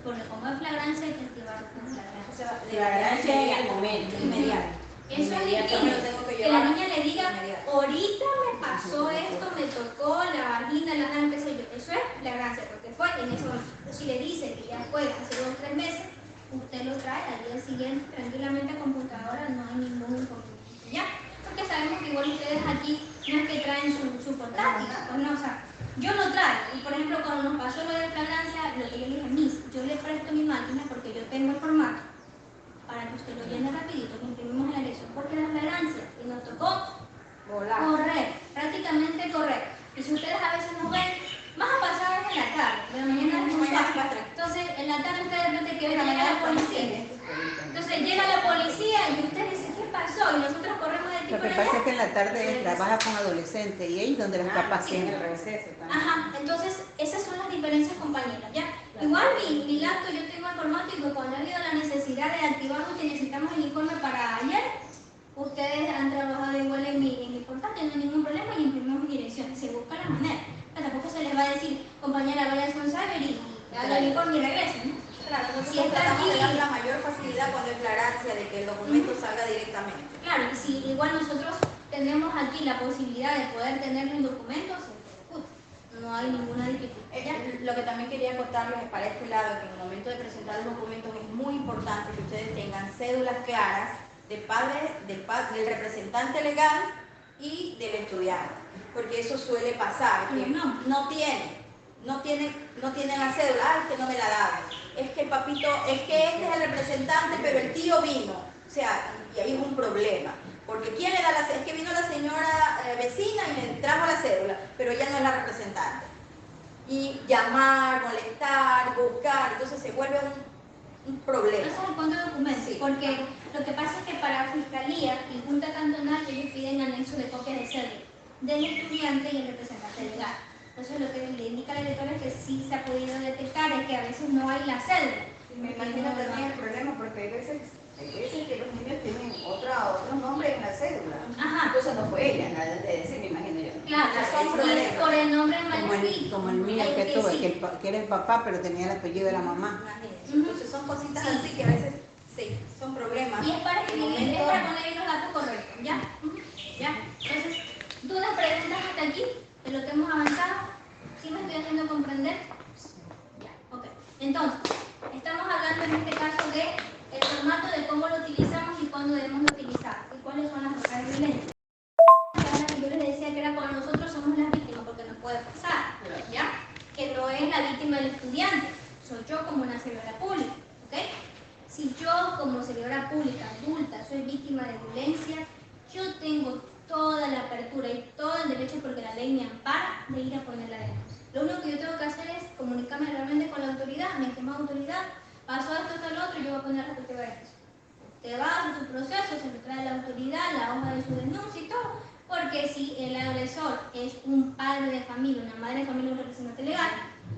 Porque como es flagrancia, hay que activar ruta en flagrancia. O sea, flagrancia en el momento, inmediato. Eso es distinto. Que la niña le diga, ahorita me pasó esto, me tocó la vagina, la nalga, qué sé yo. Eso es flagrancia, porque fue en ese momento. Pero si le dice que ya fue hace 2 o 3 meses, usted lo trae al día siguiente tranquilamente a computadora, no hay ningún inconveniente, ¿ya? Porque sabemos que igual ustedes aquí no es que traen su portátil, pues no, o sea, yo lo traigo. Y por ejemplo, cuando nos pasó lo de flagrancia, lo que yo le dije, Miss, yo le presto mi máquina porque yo tengo el formato para que usted lo llene rapidito, que imprimimos en la elección, porque la flagrancia, y nos tocó correr, prácticamente correr. Y si ustedes a veces nos ven, más a pasar en la tarde, de la mañana es muy fácil. Entonces, en la tarde ustedes de repente que ven, llega la policía. Entonces llega la policía y usted dice, ¿qué pasó? Y nosotros corremos de aquí Lo que para pasa es allá. que en la tarde trabaja con adolescentes y ahí es donde los papás En el tienen. receso también. Ajá, entonces esas son las diferencias, compañeras, ¿ya? Igual mi laptop yo tengo el formato y cuando ha habido la necesidad de activarlo que necesitamos el informe para ayer, ustedes han trabajado igual en mi portátil, no hay ningún problema y imprimimos mi dirección, se busca la manera. Pero tampoco se les va a decir, compañera, vaya a un cyber y haga el informe y regrese, ¿no? Claro, nosotros Si está tratamos de aquí, dar la mayor facilidad cuando es flagrancia de que el documento salga directamente. claro, y si igual nosotros tenemos aquí la posibilidad de poder tenerlo en documentos, no hay ninguna dificultad. Lo que también quería contarles para este lado, que en el momento de presentar los documentos es muy importante que ustedes tengan cédulas claras del representante legal y del estudiante, porque eso suele pasar, que no tienen la cédula, ay, que no me la dan, es que el papito, es que este es el representante, pero el tío vino, o sea, y ahí es un problema. Porque ¿quién le da la cédula? Es que vino la señora vecina y me trajo la cédula, pero ella no es la representante. Y llamar, molestar, buscar, entonces se vuelve un problema. Ese es el punto de documentos, Sí. porque lo que pasa es que para Fiscalía y Junta Cantonal ellos piden anexo de copia de cédula del estudiante y el representante legal. Entonces lo que le indica la directora es que sí se ha podido detectar es que a veces no hay la cédula. Me imagino también el problema porque hay veces que los niños tienen otro nombre en la cédula. Ajá. Entonces no fue ella, nada de decir, me imagino yo. Claro, Son y es problemas. por el nombre mal escrito. Como el mío Hay que tuve, sí. que era el papá, pero tenía el apellido de la mamá. Imagínense. Entonces son cositas así que a veces sí, son problemas. Y es para El escribir, es momento- para poner ahí los datos correctos, ¿ya? ¿Ya? Entonces, ¿dudas, preguntas hasta aquí de lo que hemos avanzado? ¿Sí me estoy haciendo comprender? Ya, ok. Entonces, estamos hablando en este caso de el formato de cómo lo utilizamos y cuándo debemos de utilizar y cuáles son las otras violencias. Yo les decía que era con víctima el estudiante, soy yo como una servidora pública, ¿ok? Si yo como servidora pública adulta soy víctima de violencia, yo tengo toda la apertura y todo el derecho, porque la ley me ampara, de ir a poner la denuncia. Lo único que yo tengo que hacer es comunicarme realmente con la autoridad, mi estimada autoridad, pasó esto, esto, lo otro, y yo voy a poner la respectiva denuncia. Te va a hacer su proceso, se lo trae la autoridad, la hoja de su denuncia y todo, porque si el agresor es un padre de familia, una madre de familia, un representante legal,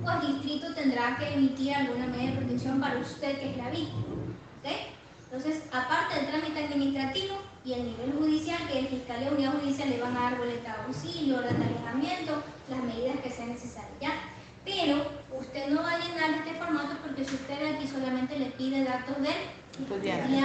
pues el distrito tendrá que emitir alguna medida de protección para usted, que es la víctima. ¿Ok? Entonces, aparte del trámite administrativo y el nivel judicial, que el fiscalía o unidad judicial le van a dar boleta de auxilio, orden de alejamiento, las medidas que sean necesarias, ¿ya? Pero usted no va a llenar este formato, porque si usted aquí solamente le pide datos del estudiante,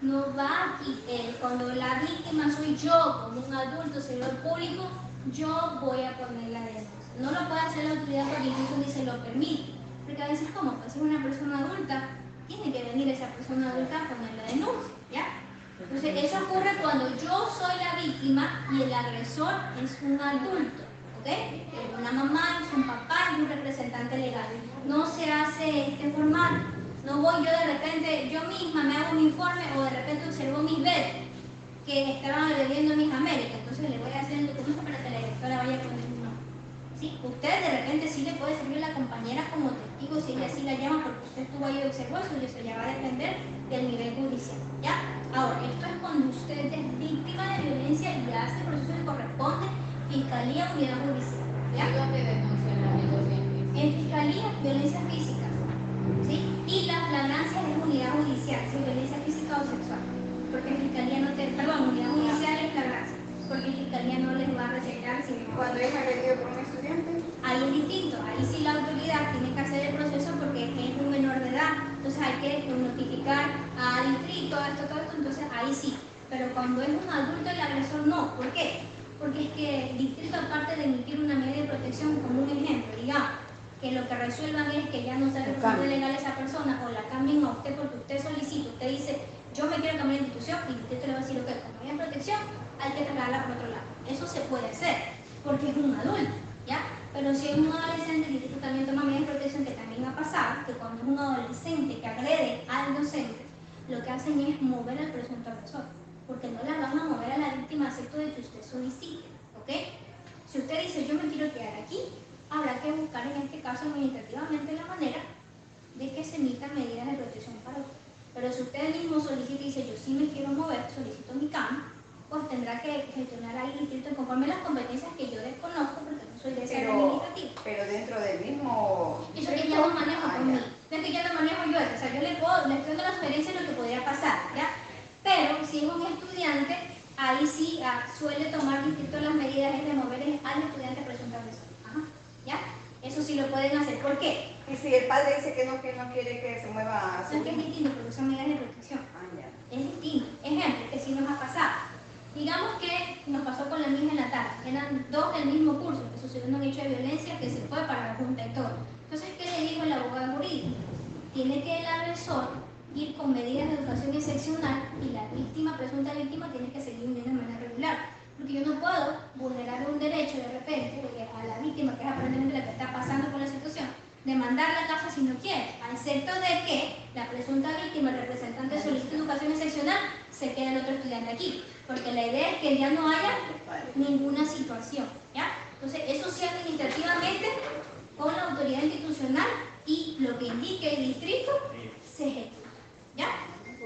no va aquí. Cuando la víctima soy yo, como un adulto, servidor público, yo voy a poner la denuncia. No lo puede hacer la autoridad porque incluso ni se lo permite. Porque a veces, como pues, si es una persona adulta, tiene que venir esa persona adulta a poner la denuncia, ¿ya? Entonces, eso ocurre cuando yo soy la víctima y el agresor es un adulto, ¿ok? Es una mamá, es un papá, es un representante legal. No se hace este formato. No voy yo de repente, yo misma me hago un informe o de repente observo mis veces que estaban agrediendo a mis Américas, entonces le voy a hacer el documento para que la directora vaya con el nombre. ¿Sí? Usted de repente sí le puede servir a la compañera como testigo si ella sí la llama, porque usted estuvo ahí y observó eso, y eso ya va a depender del nivel judicial, ¿ya? Ahora, esto es cuando usted es víctima de violencia y hace el proceso que corresponde, fiscalía, unidad judicial, ¿ya? ¿Y dónde denuncian la violencia? En fiscalía, violencia física, ¿sí? Y la flagrancia es unidad judicial, si violencia física o sexual, porque fiscalía no te, perdón, unidad judicial es flagrancia, porque fiscalía no les va a recetar si no. Cuando es agredido por un estudiante, Ahí es distinto, ahí sí la autoridad tiene que hacer el proceso porque es un menor de edad, entonces hay que notificar al distrito, todo esto, entonces ahí sí. Pero cuando es un adulto el agresor no. ¿Por qué? Porque es que el distrito, aparte de emitir una medida de protección, como un ejemplo, digamos, que lo que resuelvan es que ya no sea representante legal esa persona o la cambien a usted porque usted solicita, usted dice, yo me quiero cambiar de institución, y el distrito le va a decir, ok, con medida de protección hay que trasladarla por otro lado. Eso se puede hacer porque es un adulto, ¿ya? Pero si es un adolescente, el distrito también toma medidas de protección, que también ha pasado, que cuando es un adolescente que agrede al docente, lo que hacen es mover al presunto agresor, porque no la van a mover a la víctima excepto de que usted solicite, ¿ok? Si usted dice, yo me quiero quedar aquí, habrá que buscar en este caso administrativamente la manera de que se emitan medidas de protección para usted. Pero si usted mismo solicita y dice, yo sí me quiero mover, solicito mi cambio, pues tendrá que gestionar ahí el distrito conforme a las competencias que yo desconozco, porque no soy de ese administrativo. pero dentro del mismo... Eso que ya no manejo conmigo. Es que ya no manejo yo eso. O sea, yo le estoy dando la sugerencia de lo que podría pasar, ¿ya? Pero si es un estudiante, ahí sí suele tomar el distrito las medidas de mover al estudiante presunto agresor. Ajá. ¿Ya? Eso sí lo pueden hacer. ¿Por qué? Y si el padre dice que no quiere que se mueva a su... Es que es distinto, porque son medidas de protección. Ya. Es distinto. Ejemplo, que si nos ha pasado. Digamos que nos pasó con la misma en la tarde. Eran dos del mismo curso que sucedió un hecho de violencia que se fue para la junta y todo. Entonces, ¿qué le dijo el abogado jurídico? Tiene que el agresor ir con medidas de educación excepcional y la víctima, presunta víctima, tiene que seguir de manera regular. Porque yo no puedo vulnerar un derecho de repente a la víctima, que es aparentemente la que está pasando por la situación, demandar la casa si no quiere, a excepto de que la presunta víctima, el representante, solicite educación excepcional, se quede el otro estudiante aquí. Porque la idea es que ya no haya ninguna situación, ¿ya? Entonces, eso sí administrativamente con la autoridad institucional y lo que indique el distrito se ejecuta, ¿ya?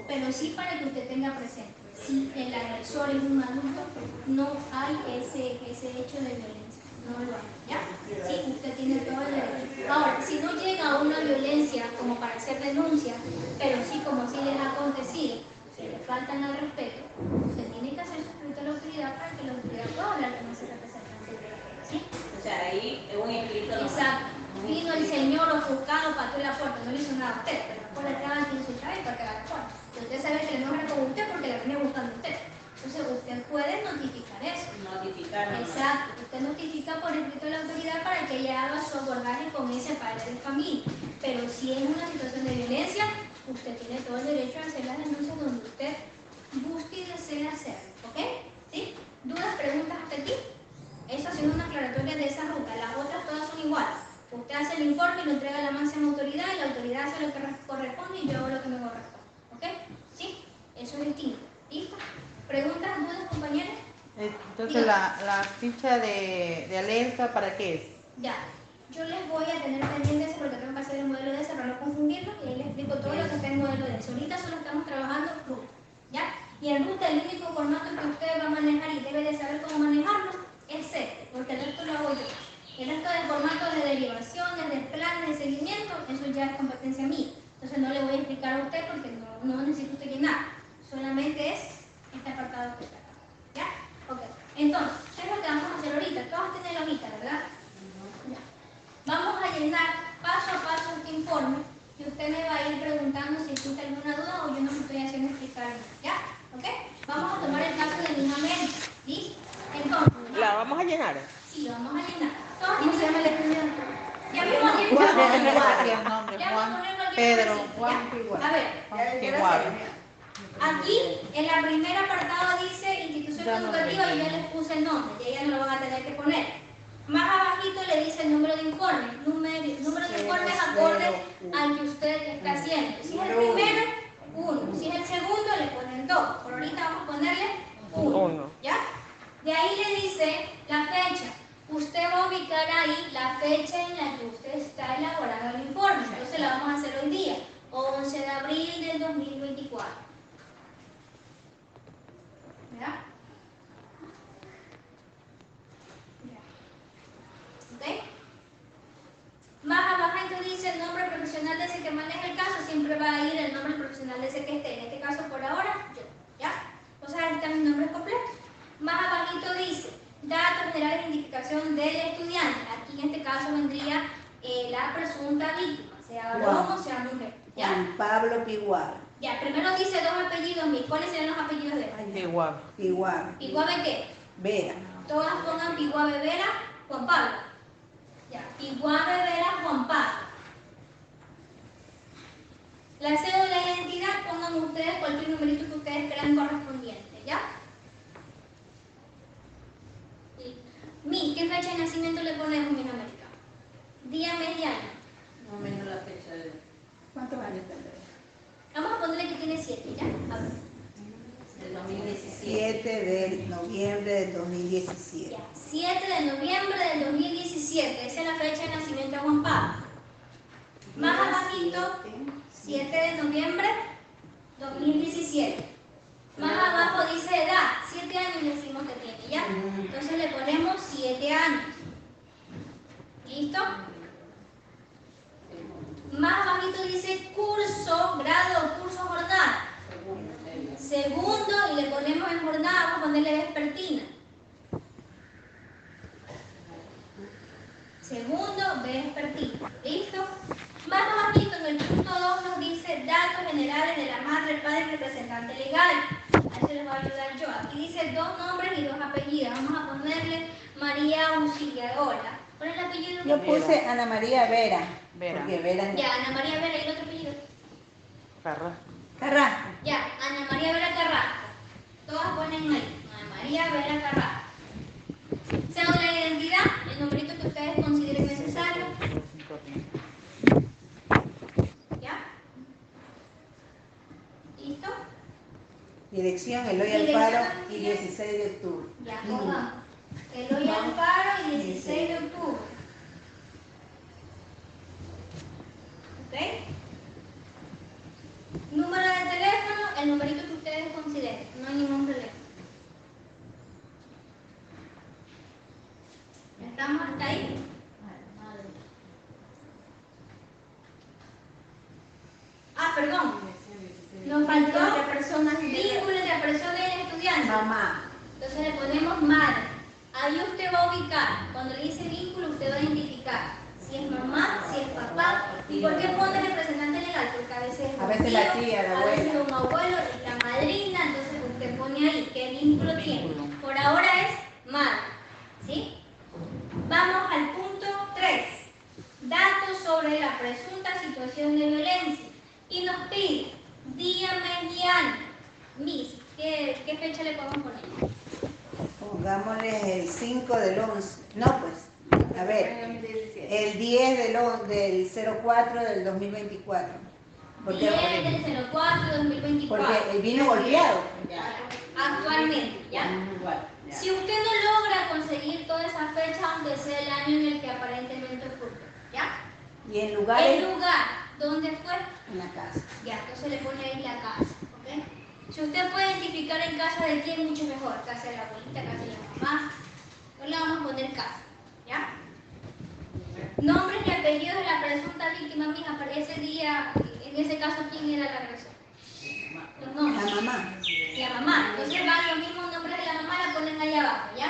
Pero sí para que usted tenga presente, si el agresor es un adulto, no hay ese hecho de violencia, no lo hay, ¿ya? Sí, usted tiene todo el derecho. Ahora, si no llega a una violencia como para hacer denuncia, pero sí como si les ha acontecido, si le faltan al respeto, usted tiene que hacer suscrito a la autoridad para que la autoridad pueda hablar con ese representante legal, ¿sí? O sea, ahí es un escrito. Exacto. Vino el señor ofuscado, pateó la puerta, no le hizo nada a usted, pero por atrás tiene su llave para pegar la puerta. Y usted sabe que no era con usted porque la venía buscando usted. Entonces usted puede notificar eso. Notificar. Exacto. Usted notifica por escrito a la autoridad para que ella haga su abordaje con ese padre de familia. Pero si es una situación de violencia, usted tiene todo el derecho a hacer las denuncias donde usted guste y desee hacerlo. ¿Ok? ¿Sí? ¿Dudas, preguntas hasta aquí? Eso haciendo una aclaratoria de esa ruta. Las otras todas son iguales. Usted hace el informe lo entrega a la máxima autoridad y la autoridad hace lo que corresponde y yo hago lo que me corresponde. ¿Ok? ¿Sí? Eso es distinto. ¿Listo? ¿Preguntas, dudas, compañeros? Entonces, la ficha de alerta, ¿para qué es? Ya. Yo les voy a tener pendientes porque tengo que hacer el modelo de ese para no confundirlo y ahí les explico todo lo que está en el modelo de ese. Ahorita solo estamos trabajando ruta. ¿Ya? Y en ruta el único formato que usted va a manejar y debe de saber cómo manejarlo es este, porque el resto lo hago yo. El resto de formatos de derivaciones, de planes, de seguimiento, eso ya es competencia mía. Entonces no le voy a explicar a usted porque no necesita usted llenar. Solamente es este apartado que está acá. ¿Ya? Ok. Entonces, ¿qué es lo que vamos a hacer ahorita? Todos tienen la hojita, ¿verdad? Ya. Vamos a llenar paso a paso este informe y usted me va a ir preguntando si existe alguna duda o yo no me estoy haciendo explicar. ¿Ya? ¿Ok? Vamos a tomar el caso de mi hija Mary. ¿Sí? Entonces, ¿La vamos a llenar? sí, lo vamos a llenar. Todos ¿Cómo se tienen llama el estudiante? ya mismo aquí. Juan, nombre, Ya vamos a Juan, poner cualquier Pedro, cosita, Juan, ya. igual. A ver, Igual. aquí en la primera apartado dice institución Ya no educativa y me yo les puse el nombre, y ella no lo van a tener que poner. Más abajito le dice el número de informe. Número de informe es acorde al que usted está haciendo. Si es el primero, 1. Si es el segundo, le ponen 2. Por ahorita vamos a ponerle 1. ¿Ya? De ahí le dice la fecha. Usted va a ubicar ahí la fecha en la que usted está elaborando el informe. Entonces la vamos a hacer hoy día, 11 de abril del 2024. ¿Verdad? ¿Ok? Más abajo dice el nombre profesional de ese que maneja el caso, siempre va a ir el nombre profesional de ese que esté. En este caso, por ahora, yo. ¿Ya? O sea, ahí están mis nombres completos. Más abajito dice datos generales de identificación del estudiante. Aquí en este caso vendría la presunta víctima, sea varón o sea mujer. ¿Ya? Juan Pablo Piguar. Ya, primero dice 2 apellidos míos. ¿Cuáles serían los apellidos de él? Igual. Piguar. ¿Piguabe qué? Vera. Todas pongan Piguabe Vera, Juan Pablo. Ya, Piguabe Vera, Juan Pablo. La cédula de identidad, pongan ustedes cualquier numerito que ustedes crean correspondiente, ¿ya? ¿Qué fecha de nacimiento le ponemos en América? Día, mes y año. No menos la fecha de... ¿Cuántos años tendrá? Vamos a ponerle que tiene 7, ¿ya? A ver. Del 2017. 7 de noviembre del 2017. Ya, 7 de noviembre del 2017. Esa es la fecha de nacimiento de Juan Pablo. Más abajito, 7 de noviembre 2017. Más abajo dice edad, 7 años le decimos que tiene, ¿ya? Entonces le ponemos 7 años. ¿Listo? Más abajito dice curso, grado, curso, jornada. Segundo, y le ponemos en jornada, vamos a ponerle vespertina. Segundo, vespertina. ¿Listo? Más abajito en el punto 2 nos dice datos generales de la madre, el padre y representante legal. A eso les voy a ayudar yo. Aquí dice 2 nombres y 2 apellidos. Vamos a ponerle María Auxiliadora. ¿Cuál es el apellido? Yo puse Ana María Vera. Vera. Porque Vera es Ya, Ana María Vera, ¿y el otro apellido? Carrasco. Ya, Ana María Vera Carrasco. Todas ponen ahí. Ana María Vera Carrasco. Cédula de identidad, el numerito que ustedes consideren necesario. ¿Ya? ¿Listo? Dirección Eloy Alfaro y 16 de octubre. Ya, pongamos. Eloy Alfaro y 16 de octubre. ¿Ok? Número de teléfono, el numerito que ustedes consideren. No hay ningún problema. ¿Estamos hasta ahí? Ah, perdón. Nos faltó vínculos de persona y el estudiante. Mamá. Entonces le ponemos madre. Ahí usted va a ubicar. Cuando le dice vínculo, usted va a identificar si es mamá, si es papá. ¿Y por qué pone representante legal? Porque a veces es un tío, la tía, la a veces abuela. es un abuelo, y la madrina. Entonces usted pone ahí qué vínculo tiene. Por ahora es madre. ¿Sí? Vamos al punto 3. Datos sobre la presunta situación de violencia. Y nos pide día, mes y año. Miss, ¿qué fecha le podemos poner? Pongámosle el 5 del 11. No, pues. A ver, el 10 del 04 del 2024. 10 del 04 2024. Porque él vino golpeado. Actualmente, ¿ya? Igual, ya. Si usted no logra conseguir toda esa fecha, aunque sea el año en el que aparentemente ocurrió, ¿ya? Y en lugares. El lugar donde fue, En la casa. ya, entonces le pone ahí la casa, ¿ok? Si usted puede identificar en casa de quién, mucho mejor. Casa de la abuelita, casa de la mamá. Pues le vamos a poner casa, ¿ya? Nombres y apellidos de la presunta víctima, mija, para ese día, en ese caso, ¿quién era la agresor? Los nombres. La mamá. La mamá. Entonces van los mismos nombres de la mamá, la ponen ahí abajo, ¿ya?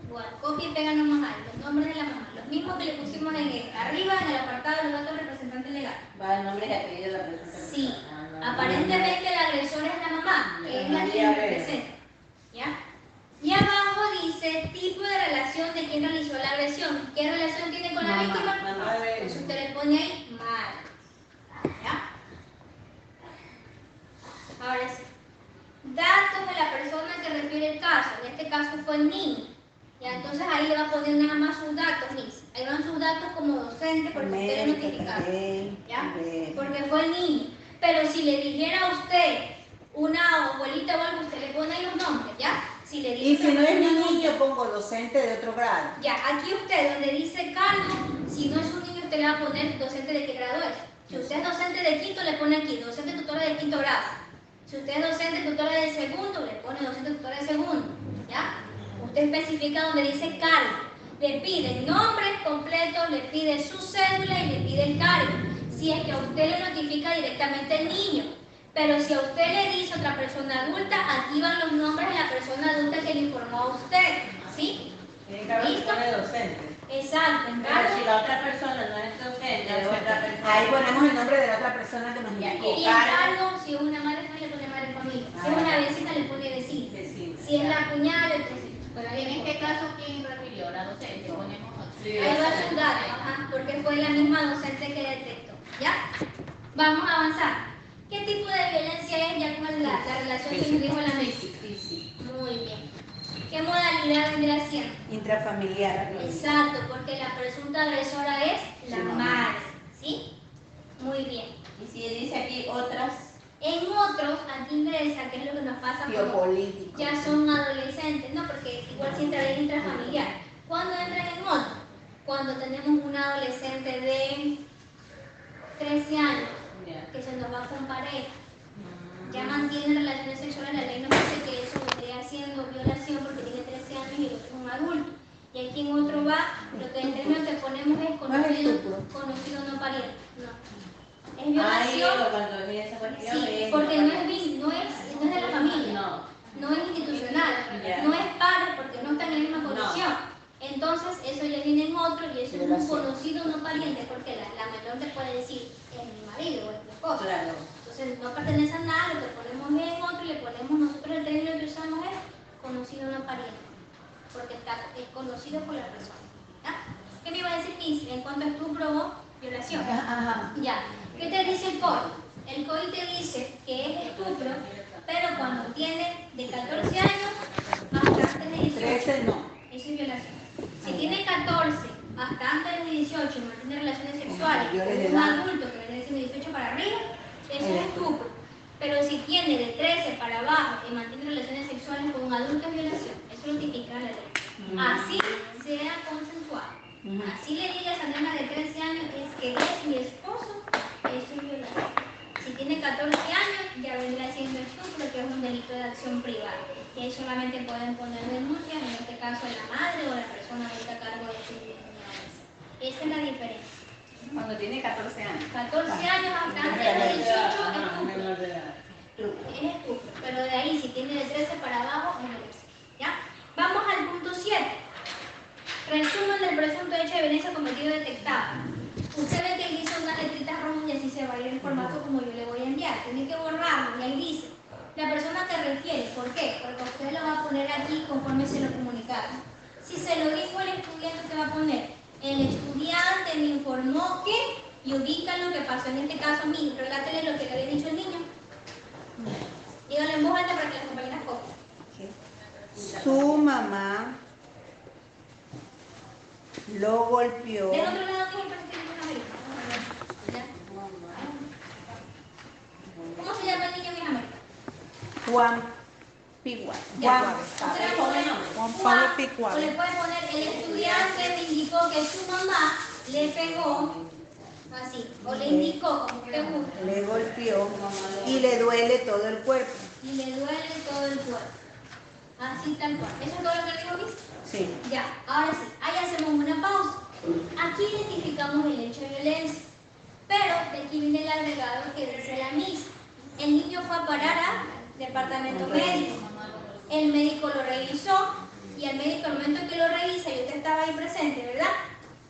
Bueno, copia y pega nomás ahí, los nombres de la mamá. Los mismos que le pusimos arriba en el apartado de los datos del representante legal. Va el nombre y apellido de la persona. Sí. Aparentemente el agresor es la mamá, que es la que representa. ¿Ya? Y abajo dice tipo de relación de quien realizó la agresión. ¿Qué relación tiene con la víctima? Mamá. Entonces usted le pone ahí madre. ¿Ya? Ahora sí. Datos de la persona que refiere el caso. En este caso fue el niño. Ya, entonces ahí le va a poner nada más sus datos, Miss. Ahí van sus datos como docente porque usted lo notificaron. ¿Ya? Porque fue el niño. Pero si le dijera a usted una abuelita o algo, usted le pone ahí los nombres, ¿ya? Si le Y dice si no es mi niño, pongo docente de otro grado. ya, aquí usted donde dice cargo, si no es un niño, usted le va a poner docente de qué grado es. Si usted es docente de quinto, le pone aquí, docente tutora de quinto grado. Si usted es docente tutora de segundo, le pone docente tutora de segundo, ¿ya? Usted especifica donde dice cargo. Le pide el nombre completo, le pide su cédula y le pide el cargo. Si es que a usted le notifica directamente el niño. Pero si a usted le dice otra persona adulta, aquí van los nombres de la persona adulta que le informó a usted, ¿sí? ¿Listo? Docente. Exacto, en Pero cargo. si la otra persona no es docente, de otra persona. Ahí ponemos el nombre de la otra persona que nos indicó. Y en cargo, si es una madre familia, le pone madre familia. Si es una vecina, le pone vecina. Si es la cuñada, le pone. Pero en este caso, ¿quién refirió? La docente. Ponemos aquí. Ahí va su dato, porque fue la misma docente que detectó. ¿Ya? Vamos a avanzar. ¿Qué tipo de violencia es ya con la relación que nos dijo la mesa? Muy bien. ¿Qué modalidad vendrá siendo? Intrafamiliar. Exacto, porque la presunta agresora es la madre. ¿Sí? Muy bien. Y si dice aquí otras. En otros, aquí ingresa, que es lo que nos pasa cuando Biopolítico. ya son adolescentes, no, porque igual si entra en intrafamiliar. ¿Cuándo entran en otro? Cuando tenemos una adolescente de 13 años que se nos va con pareja, ya mantiene relaciones sexuales, la ley nos dice que eso vendría siendo violación porque tiene 13 años y el otro es un adulto. Y aquí en otro va, lo que el término que ponemos es conocido no pariente. No. Es violación. Cuando viene esa cuestión. Sí, porque no es de la familia. No es institucional. No es padre porque no está en la misma condición. Entonces, eso ya viene en otro y eso es un conocido no pariente, porque la menor te puede decir, es mi marido o es mi esposo. Claro. Entonces, no pertenece a nada, lo que ponemos en otro y le ponemos nosotros el término que usamos es conocido no pariente, porque es conocido por la persona. ¿Ya? ¿Qué me iba a decir, Miss? En cuanto a estupro o violación. Ajá. Ya. ¿Qué te dice el COI? El COI te dice que es estupro, pero cuando tiene de 14 años hasta antes de 18. 13 no. Eso es violación. Si tiene 14 hasta antes de 18 y mantiene relaciones sexuales con un adulto que viene de 18 para arriba, eso es estupro. Pero si tiene de 13 para abajo y mantiene relaciones sexuales con un adulto, es violación. Eso lo tipifica la ley. Así sea consensuado. Así le digas a nena de 13 años que es mi esposo, eso es violación. Si tiene 14 años, ya vendrá siendo estupro, que es un delito de acción privada. Y ahí solamente pueden poner denuncia, en este caso la madre o la persona que está a cargo de su niña. Esa es la diferencia. Cuando tiene 14 años. 14 años hasta antes de 18 es estupro. Pero de ahí, si tiene de 13 para abajo, es violación. ¿Ya? Vamos al punto 7. Resumen del presunto hecho de violencia cometido detectado. Usted ve que él hizo unas letritas rojas y así se va a ir el formato como yo le voy a enviar. Tiene que borrarlo y ahí dice la persona que refiere. ¿Por qué? Porque usted lo va a poner aquí conforme se lo comunicaron. Si se lo dijo el estudiante, usted va a poner el estudiante me informó que y ubica lo que pasó en este caso. Relátele lo que le había dicho el niño. Dígale en voz alta para que las compañeras copien. Su mamá lo golpeó. Del otro lado, ¿qué es el preso que vive en América? ¿Cómo se llama el niño en América? Juan Piguas. Ya. Juan Pablo O Picual. le puede poner, el estudiante me indicó que su mamá le pegó, así, o le indicó, como usted gusta, Le golpeó y le duele todo el cuerpo. y le duele todo el cuerpo. Así tal cual. ¿Eso es todo lo que le dijo Miss? Sí. Ya, ahora sí, ahí hacemos una pausa. Aquí identificamos el hecho de violencia, pero de aquí viene el agregado que dice la Miss. El niño fue a parar al departamento médico. El médico lo revisó y el médico al momento que lo revisa, y usted estaba ahí presente, ¿verdad?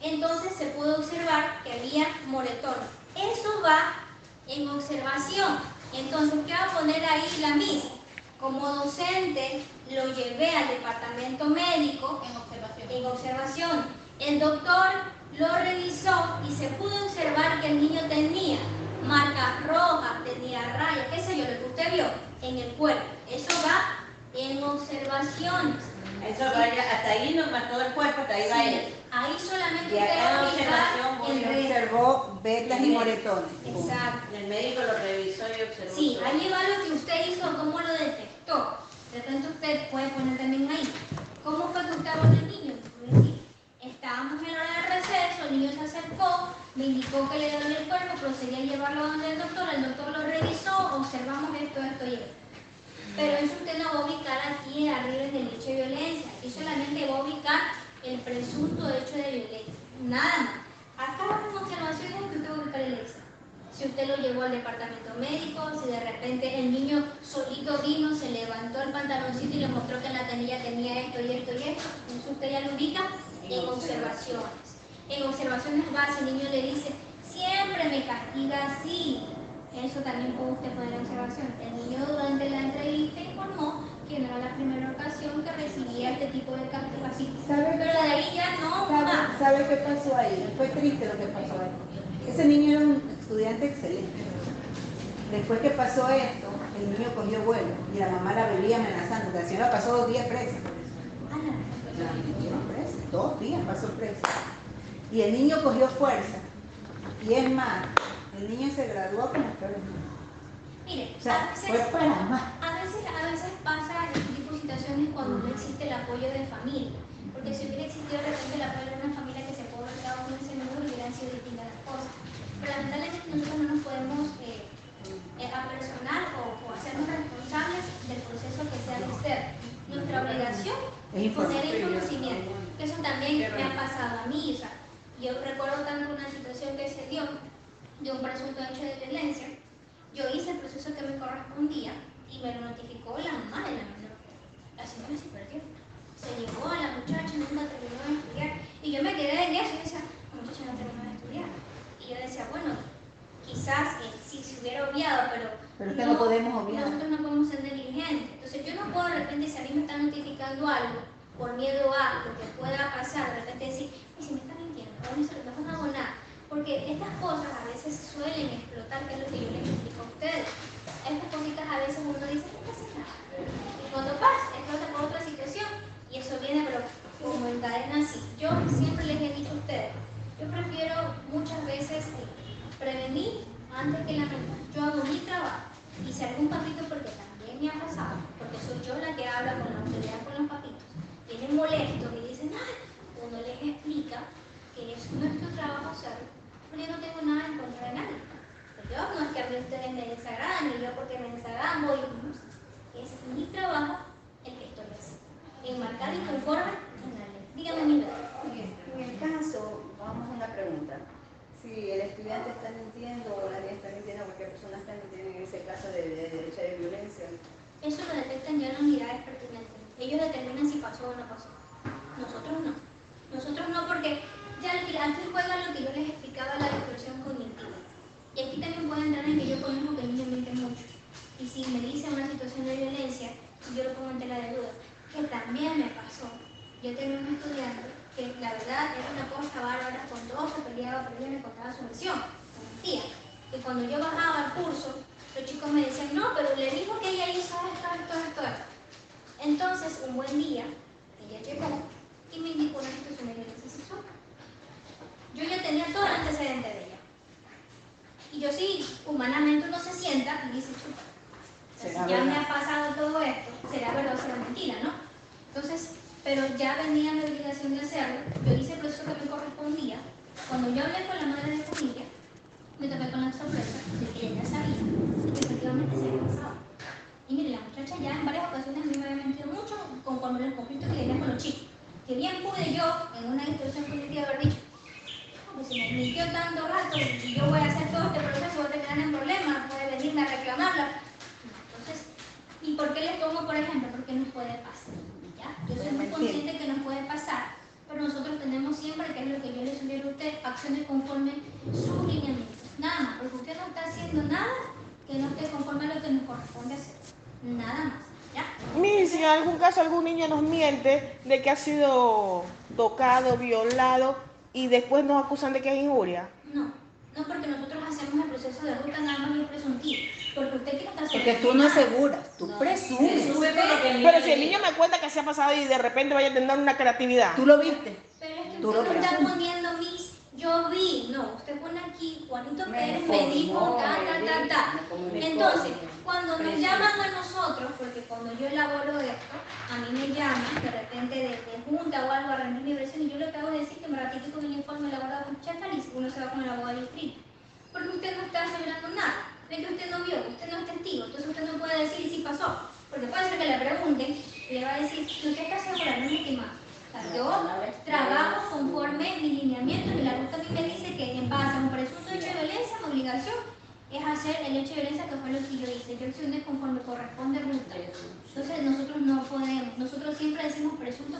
Entonces se pudo observar que había moretón. Eso va en observación. Entonces, ¿qué va a poner ahí la Miss? Como docente, lo llevé al departamento médico en observación. El doctor lo revisó y se pudo observar que el niño tenía marcas rojas, tenía rayas, qué sé yo, lo que usted vio en el cuerpo. Eso va en observaciones. Eso vaya hasta ahí nomás, todo el cuerpo, hasta ahí va Sí, él. ahí solamente Y usted acá va en a fijar observación, el resto. Observó vetas y moretones. Exacto. El médico lo revisó y observó. Sí, todo. ahí va lo que usted hizo, cómo lo detectó. De repente usted puede poner también ahí. ¿Cómo fue que usted abordó al niño? Puede decir, estábamos en la hora de receso, el niño se acercó, me indicó que le dolía el cuerpo, procedí a llevarlo donde el doctor lo revisó, observamos esto y esto. Pero eso usted no va a ubicar aquí arriba en el hecho de violencia. Aquí solamente va a ubicar el presunto hecho de violencia. Nada más. Acá en observaciones es que usted va a ubicar el hecho. Si usted lo llevó al departamento médico, si de repente el niño solito vino, se levantó el pantaloncito y le mostró que en la canilla tenía esto y esto y esto, entonces usted ya lo ubica en observaciones. En observaciones base, el niño le dice, siempre me castiga así. Eso también puede usted poner en observación. El niño durante la entrevista informó que no era la primera ocasión que recibía este tipo de castigo así. ¿Sabe? Pero de ahí ya no más. ¿Sabe qué pasó ahí? Fue triste lo que pasó ahí. Ese niño era un estudiante excelente. Después que pasó esto, el niño cogió vuelo y la mamá la venía amenazando. La señora pasó 2 días presa. La metieron presa, 2 días pasó presa. Y el niño cogió fuerza. Y es más, el niño se graduó como peor. Mire, O sea, fue para más. a veces pasa este tipo de situaciones cuando no existe el apoyo de familia. Porque si hubiera existido de repente el apoyo de una familia que se pudo haber quedado con ese número, hubieran sido distintas las cosas. Pero lamentablemente nosotros no nos podemos apersonar o hacernos responsables del proceso que sea externo. Nuestra obligación es poner en conocimiento. Eso también me ha pasado a mí. O sea, yo recuerdo tanto una situación que se dio de un presunto hecho de violencia. Yo hice el proceso que me correspondía y me lo notificó la mamá de la menor. La señora se perdió. Se llevó a la muchacha, nunca terminó de estudiar. Y yo me quedé en eso y decía, la muchacha no terminó de estudiar. Y yo decía, bueno, quizás sí se hubiera obviado, pero es que no podemos obviar. Nosotros no podemos ser negligentes. Entonces yo no puedo de repente, si a mí me están notificando algo, por miedo a lo que pueda pasar, de repente decir, si me están mintiendo, no hago nada. Porque estas cosas a veces suelen explotar, que es lo que yo les explico a ustedes. Estas cositas a veces uno dice, no pasa nada. Y cuando pasa, explota por otra situación y eso viene, pero como en cadena así. Yo siempre les he dicho a ustedes, yo prefiero muchas veces prevenir antes que lamentar. Yo hago mi trabajo y si algún papito, porque también me ha pasado, porque soy yo la que habla con la autoridad, con los papitos, vienen molestos y dicen, ay, uno les explica que es nuestro trabajo hacerlo, pero yo no tengo nada en contra de nadie. Yo no es que a mí ustedes me desagradan, ni yo porque me desagradan voy. Es mi trabajo el que estoy haciendo. Enmarcar y conforme en la ley. Dígame, mi En el caso, vamos a una pregunta. Si el estudiante está mintiendo o la niña está mintiendo, cualquier persona está mintiendo en ese caso de derecho de violencia. Eso lo detectan ya las unidades pertinentes. Ellos determinan si pasó o no pasó. Nosotros no. Nosotros no, porque ya aquí juega lo que yo les explicaba, la distorsión cognitiva. Y aquí también puede entrar en que yo conozco que el niño miente mucho. Y si me dice una situación de violencia, yo lo pongo en tela de duda. Que también me pasó. Yo tenía un estudiante que la verdad era una cosa bárbara, con todo se peleaba, pero ella me contaba su versión, mentía. Y cuando yo bajaba al curso, los chicos me decían, no, pero le dijo que ella hizo esto. Entonces, un buen día, ella llegó y me indicó una situación de violencia sexual. tenía todo el antecedente de ella. Y yo sí, humanamente uno se sienta y dice, chupa, si ya me ha pasado todo esto, será verdad o será mentira, ¿no? Entonces, pero ya venía mi obligación de hacerlo, yo hice el proceso que me correspondía. Cuando yo hablé con la madre de familia, me topé con la sorpresa de que ella sabía que efectivamente se había pasado. Y mire, la muchacha ya en varias ocasiones a mí me había mentido mucho conforme los conflictos que tenía con los chicos. Que bien pude yo, en una institución cognitiva, haber dicho, no, pues si me mintió tanto rato y yo voy a hacer todo este proceso, voy a terminar en problemas, puede venirme a reclamarla. Entonces, ¿y por qué les pongo por ejemplo? Porque nos puede pasar. ¿Ya? Yo soy muy consciente que nos puede pasar, pero nosotros tenemos siempre, que es lo que yo le sugiero a usted, acciones conforme sus lineamientos. Nada más, porque usted no está haciendo nada que no esté conforme a lo que nos corresponde hacer. Nada más. ¿Ya? Mire, si en algún caso algún niño nos miente de que ha sido tocado, violado y después nos acusan de que es injuria. No, porque nosotros hacemos el proceso de ruta nada más y presuntivo. Porque usted quiere estar Porque tú no aseguras, tú presumes. Pero si el niño me cuenta que se ha pasado y de repente vaya a tener una creatividad. Tú lo viste. Pero es que Tú usted lo no está presumes. poniendo mis, yo vi, no, usted pone aquí, Juanito Pérez me dijo, ta. Entonces, cuando nos llaman a nosotros, porque cuando yo elaboro esto, a mí me llaman de repente de junta o algo a rendir mi versión y yo lo que hago es decir que me ratifico en el informe elaborado con Chacal y uno se va con el abogado inscrito. Porque usted no está asegurando nada, ve que usted no vio, usted no es testigo, entonces usted no puede decir si pasó, porque puede ser que le pregunten y le va a decir, si usted está asegurando, no es estimado. O sea, yo trabajo conforme mis lineamientos y la ruta a mí me dice que en base a un presunto hecho de violencia, mi obligación es hacer el hecho de violencia que fue lo que yo hice. Yo accioné conforme corresponde ruta. Entonces nosotros no podemos, nosotros siempre decimos presunto.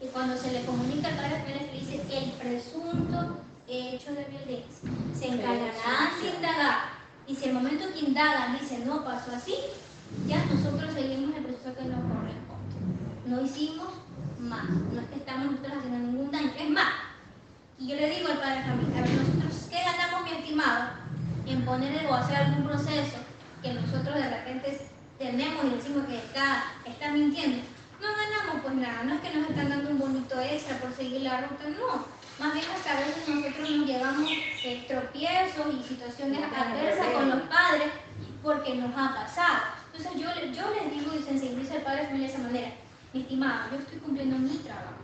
Y cuando se le comunica al padre penal, le dice el presunto hecho de violencia. Se encargarán de indagar. Y si el momento que indagan dice no pasó así, ya nosotros seguimos el proceso que nos corresponde. No hicimos más, no es que estamos nosotros haciendo ningún daño, es más. Y yo le digo al padre de familia, a ver, nosotros, ¿qué ganamos, mi estimado, en poner o hacer algún proceso que nosotros de repente tenemos y decimos que está mintiendo? No ganamos pues nada, no es que nos están dando un bonito extra por seguir la ruta, no. Más bien es que a veces nosotros nos llevamos tropiezos y situaciones adversas con los padres porque nos ha pasado. Entonces yo les digo y sensibilizo al padre de familia de esa manera. Mi estimado, yo estoy cumpliendo mi trabajo.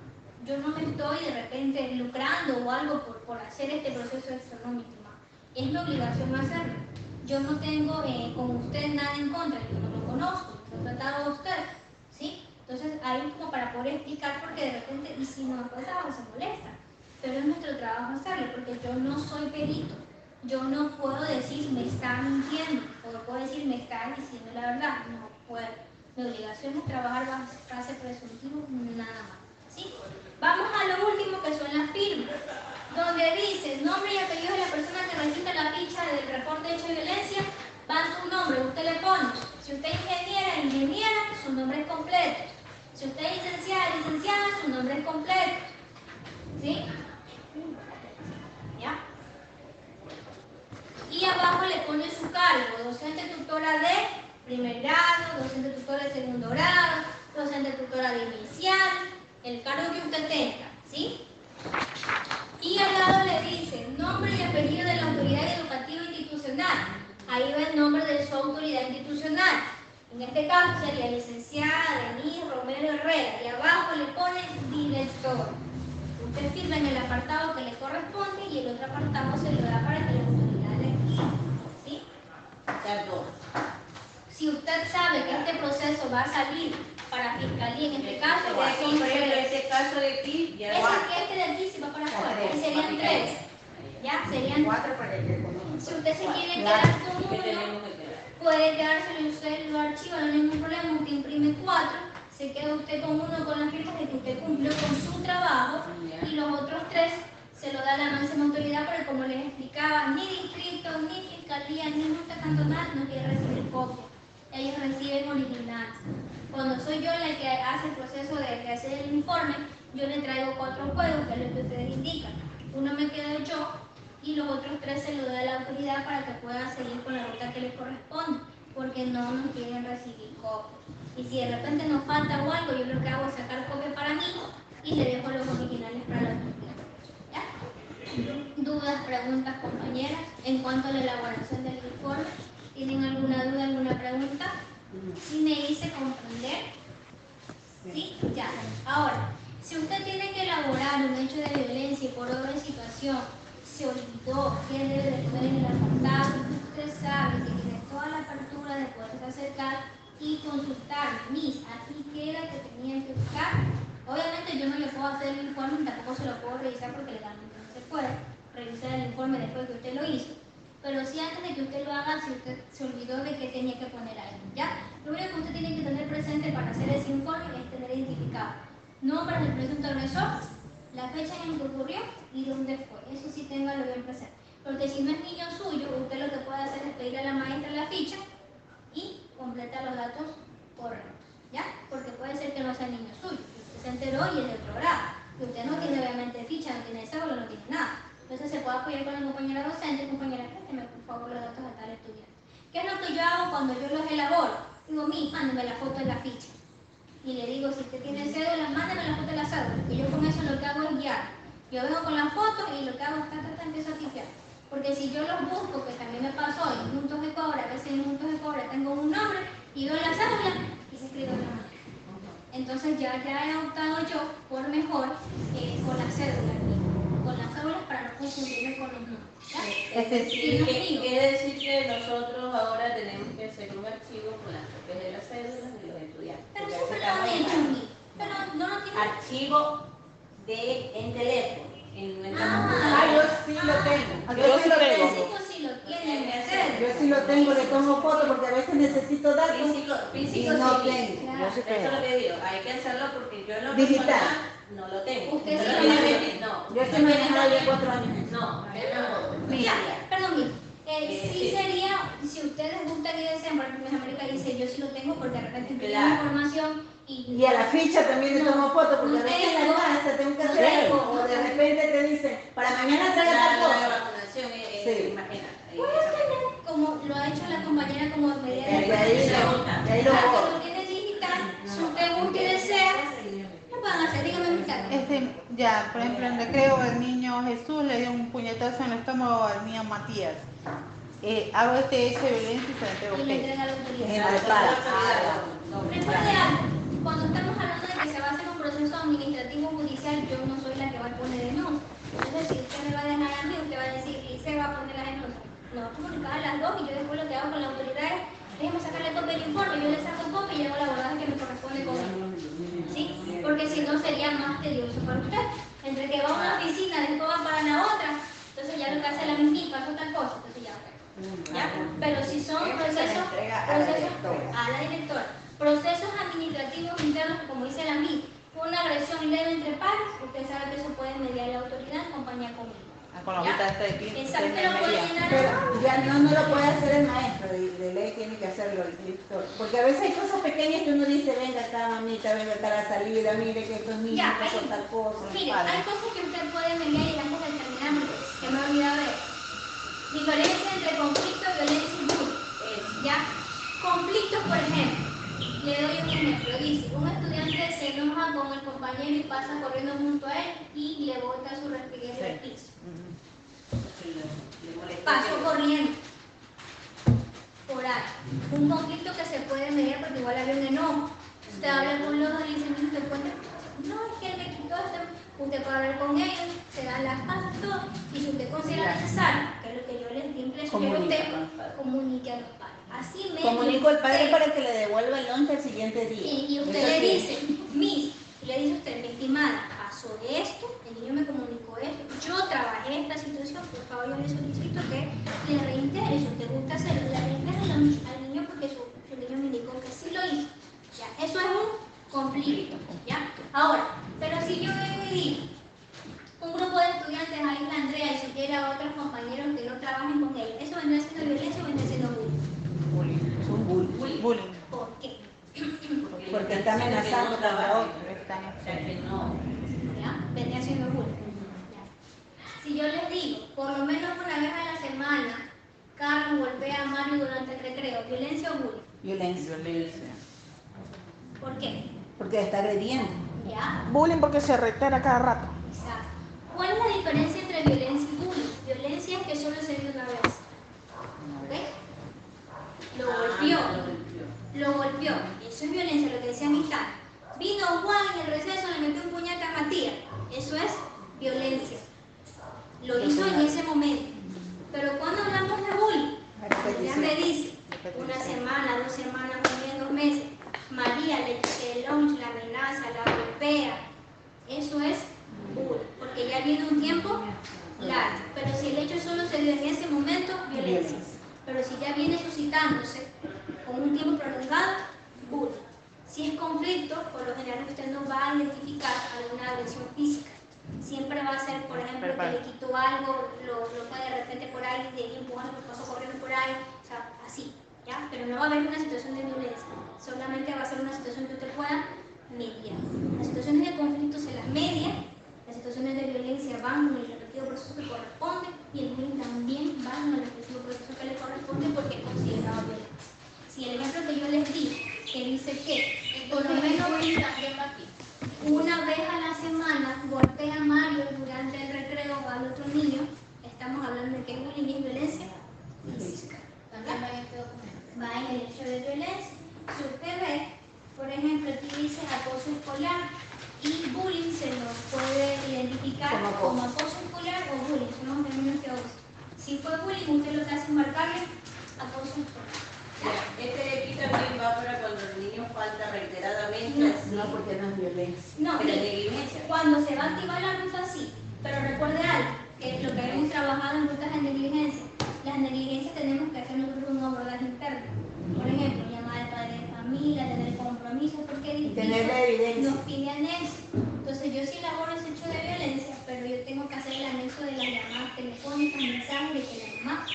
Yo no me estoy de repente lucrando o algo por hacer este proceso extra, no, mi estimado. Es mi obligación hacerlo. Yo no tengo con usted nada en contra, yo no lo conozco, no he tratado a usted, ¿sí? Entonces ahí como para poder explicar porque de repente, y si no ha pasado, se molesta. Pero es nuestro trabajo hacerlo, porque yo no soy perito. Yo no puedo decir me está mintiendo, o no puedo decir me está diciendo la verdad, no puedo. Mi obligación es trabajar base presuntivo, nada más. ¿Sí? Vamos a lo último que son las firmas, donde dice nombre y apellido de la persona que recita la ficha del reporte de hecho de violencia, va su nombre, usted le pone. Si usted es ingeniera, su nombre es completo. Si usted es licenciada, su nombre es completo. ¿Sí? ¿Ya? Y abajo le pone su cargo, docente tutora de primer grado, docente tutora de segundo grado, docente tutora de inicial, el cargo que usted tenga, ¿sí? Y al lado le dice nombre y apellido de la autoridad educativa institucional. Ahí va el nombre de su autoridad institucional. En este caso sería licenciada Denise Romero Herrera. Y abajo le pone director. Usted firma en el apartado que le corresponde y el otro apartado se lo da para que la autoridad le escriba. ¿Sí? Si usted sabe que este proceso va a salir para fiscalía, en este caso, Aquí, por ejemplo, este caso de aquí, ya este de aquí se va para afuera, y serían 3. ¿Ya? Serían 4 para el económico. Si usted se quiere quedar con uno, puede quedárselo y usted lo archiva, no hay ningún problema, usted imprime 4, se queda usted con uno con las firmas de que usted cumplió con su trabajo y los otros 3 se lo da la máxima autoridad, pero como les explicaba, ni distrito, ni fiscalía, ni junta cantonal no quiere recibir copia. Ellos reciben originales. Cuando soy yo la que hace el proceso de hacer el informe, yo le traigo 4 juegos, que es lo que ustedes indican. Uno me quedo yo y los otros 3 se lo doy a la autoridad para que pueda seguir con la ruta que les corresponde, porque no nos quieren recibir copias. Y si de repente nos falta o algo, yo lo que hago es sacar copia para mí y le dejo los originales para la autoridad. dudas, preguntas, compañeras, en cuanto a la elaboración del informe. ¿Tienen alguna duda, alguna pregunta? ¿Sí me hice comprender? ¿Sí? Ya. Ahora, si usted tiene que elaborar un hecho de violencia y por obra de situación se olvidó que debe de poner en el apartado, usted sabe que tiene toda la apertura de poderse acercar y consultar. Miss, aquí queda que tenían que buscar. Obviamente yo no le puedo hacer el informe, tampoco se lo puedo revisar porque legalmente no se puede revisar el informe después que usted lo hizo. Pero sí antes de que usted lo haga, si usted se olvidó de que tenía que poner ahí, ¿ya? Lo único que usted tiene que tener presente para hacer ese informe es tener identificado nombre del presunto agresor, la fecha en que ocurrió y dónde fue. Eso sí téngalo bien presente. Porque si no es niño suyo, usted lo que puede hacer es pedir a la maestra la ficha y completar los datos correctos, ¿ya? Porque puede ser que no sea niño suyo, que usted se enteró y es de otro grado, que usted no tiene obviamente ficha, no tiene cédula, no tiene nada. Entonces se puede apoyar con la compañera docente, compañera, présteme por favor los datos a tal estudiante. ¿Qué es lo que yo hago cuando yo los elaboro? Digo, mándeme la foto de la ficha. Y le digo, si usted tiene cédula, mándeme la foto de la cédula, porque yo con eso lo que hago es guiar. Yo vengo con la foto y lo que hago es empiezo a tipear. Porque si yo los busco, que también me pasó en puntos de cobre, a veces en puntos de cobre tengo un nombre y veo la cédula y se escribe otra manera. Entonces ya he optado yo por mejor con la cédula, con las cédulas para no confundirme con los números. Es decir, que nosotros ahora tenemos que hacer un archivo con las copias de las cédulas de los estudiantes. Pero eso me lo han hecho, pero no lo tiene. Archivo en teléfono. Yo sí lo tengo. Yo sí tengo. Físico sí lo tienen que hacer. Yo sí lo tengo, le tomo foto porque a veces necesito datos Físico y no sí. tengo. Yo sí Eso tengo. es lo que digo, hay que hacerlo porque yo en lo Digital. personal no lo tengo. Usted sí Pero lo obviamente tiene. no. Yo estoy manejando ya 4 años. No, Mira, perdón, mira. Sí sí. sería, si ustedes gustan y desean, por ejemplo, en América dice, yo sí lo tengo porque de repente pido Claro. información Y a la ficha también le tomo foto porque a veces en la casa tengo que hacer algo o de repente te dicen, para mañana traiga tal la cosa. vacunación, Sí. imagínate. como lo ha hecho la compañera como medida de De ahí lo que borro. lo tiene digital, si usted gusta y desea, lo pueden hacer, dígame mi cara. Ya, por ejemplo, en recreo el niño Jesús le dio un puñetazo en el estómago al niño Matías. Hago este hecho de violencia y se lo entrego a Y le usted. entrega la autoridad. Claro. Recuerde algo, cuando estamos hablando de que se va a hacer un proceso administrativo judicial, yo no soy la que va a poner denuncia. Entonces, si usted me va a dejar a mí, usted va a decir, y se va a poner la denuncia. No, comunicar a las dos y yo después lo que hago con la autoridad es, déjeme sacarle copia del informe, yo le saco copia y llevo la abogada que me corresponde con él. ¿Sí? Porque si no sería más tedioso para usted. Entre que va a una oficina, después va para la otra, entonces ya lo que hace la misma, pasa otra cosa, entonces ya, ¿ya? Pero si son procesos a la directora, procesos administrativos internos, como dice la MIT, una agresión leve entre pares, usted sabe que eso puede mediar la autoridad en compañía conmigo. Con la hojita esta de cliente. Exacto, lo puede llenar. Pero ya no lo puede hacer el maestro, de ley tiene que hacerlo el director. Porque a veces hay cosas pequeñas que uno dice, venga acá mamita, venga acá a la salida, mire que estos niños Ya, son tal cosa. mire, hay cosas que usted puede mediar y antes de terminar, que me he olvidado de eso. Diferencia entre conflicto, violencia y bullying. ¿Ya? Conflictos, por ejemplo, le doy un ejemplo. Dice, un estudiante se enoja con el compañero y pasa corriendo junto a él y le bota su respirador al piso. Pasó corriendo. Por ahí. Un conflicto que se puede mediar porque igual había un enojo. Usted habla con los dos y dice, mira, te cuenta. No, es que él me quitó esto. Usted puede hablar con ellos, se dan las pasas, todo. Y si usted considera necesario, que es lo que yo les siempre sugiero a usted, comunique a los padres. Así me Comunico al padre para que le devuelva el lonche al siguiente día. y usted le dice, le dice usted, mi estimada, pasó esto, el niño me comunicó esto, yo trabajé esta situación, por favor yo le solicito que le reintegre, si usted gusta hacerlo, le reintegre al niño porque su niño me indicó que sí lo hizo. ¿Ya? Eso es un conflicto. ¿Ya? Ahora, pero si yo vengo y digo, un grupo de estudiantes, ahí la Andrea, y si quiere a otros compañeros que no trabajen con ella, ¿eso vendrá siendo violencia o vendrá siendo bullying? Es un bullying. ¿Por qué? Porque está amenazando a la otra. ¿Ya? Vendría siendo bullying. ¿Ya? Si yo les digo, por lo menos una vez a la semana, Carlos golpea a Mario durante el recreo, ¿violencia o bullying? Violencia. ¿Por qué? Porque está agrediendo. ¿Ya? Bullying porque se reitera cada rato. Exacto. ¿Cuál es la diferencia entre violencia violencia. Lo hizo en ese momento. Pero cuando hablamos de bullying, ella me dice, una semana, 2 semanas, un mes, 2 meses, María le quita el lunch, la amenaza, la golpea. Eso es bullying, porque ya viene un tiempo largo. Pero si el hecho solo se dio en ese momento, violencia. Pero si ya viene suscitándose con un tiempo prolongado, bullying. Si es conflicto, por lo general usted no va a identificar alguna agresión física. Siempre va a ser, por ejemplo, que le quitó algo, lo fue de repente por ahí, de ahí empujando, pasó corriendo por ahí, o sea, así, ¿ya? Pero no va a haber una situación de violencia, solamente va a ser una situación que usted pueda mediar. Las situaciones de conflicto se las media, las situaciones de violencia van con el respectivo proceso que corresponde y el bullying también va con el respectivo proceso que le corresponde porque es considerado violencia. Si el ejemplo que yo les di, que dice que por lo menos una vez a la semana golpea a Mario durante el recreo o al otro niño, estamos hablando de que bullying es violencia física. También va en este documento. Va en el hecho de violencia. Si usted ve, por ejemplo, aquí dice acoso escolar y bullying se lo puede identificar como acoso escolar o bullying, son los términos que usa. Si fue bullying, usted lo que hace es marcarle acoso escolar. Este de aquí también va para cuando el niño falta reiteradamente. No, porque no es violencia. No, pero es negligencia. cuando se va a activar la ruta sí, pero recuerde algo, que es lo que hemos trabajado en rutas de negligencia. Las negligencias tenemos que hacer nosotros un abordaje interno. Por ejemplo, llamar al padre de familia, tener compromisos, porque es difícil, tener la evidencia. nos pide anexo. Entonces yo sí elaboro ese hecho de violencia, pero yo tengo que hacer el anexo de las llamadas telefónicas, mensajes de que la mamá.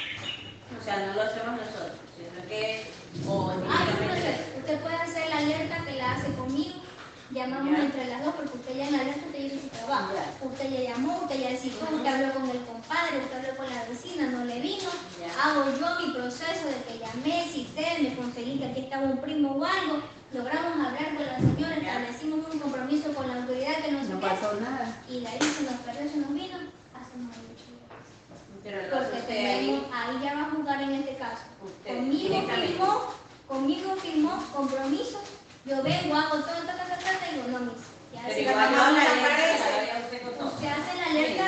O sea, no lo hacemos nosotros, sino que Es un proceso. Usted puede hacer la alerta que la hace conmigo, llamamos entre las dos porque usted ya en la alerta usted hizo su trabajo. Usted ya llamó, usted ya citó, usted habló con el compadre, usted habló con la vecina, no le vino. Hago yo mi proceso de que llamé, cité, me conseguí que aquí estaba un primo o algo, logramos hablar con la señora, establecimos un compromiso con la autoridad que no pasó nada. Y de ahí se nos perdió, se nos vino, hacemos el hecho. pero Porque tenemos, ahí ya va a jugar en este caso. Conmigo firmó compromiso, yo vengo, hago todo, y digo, no, mis. Pero igual no la alerta, Usted hace la alerta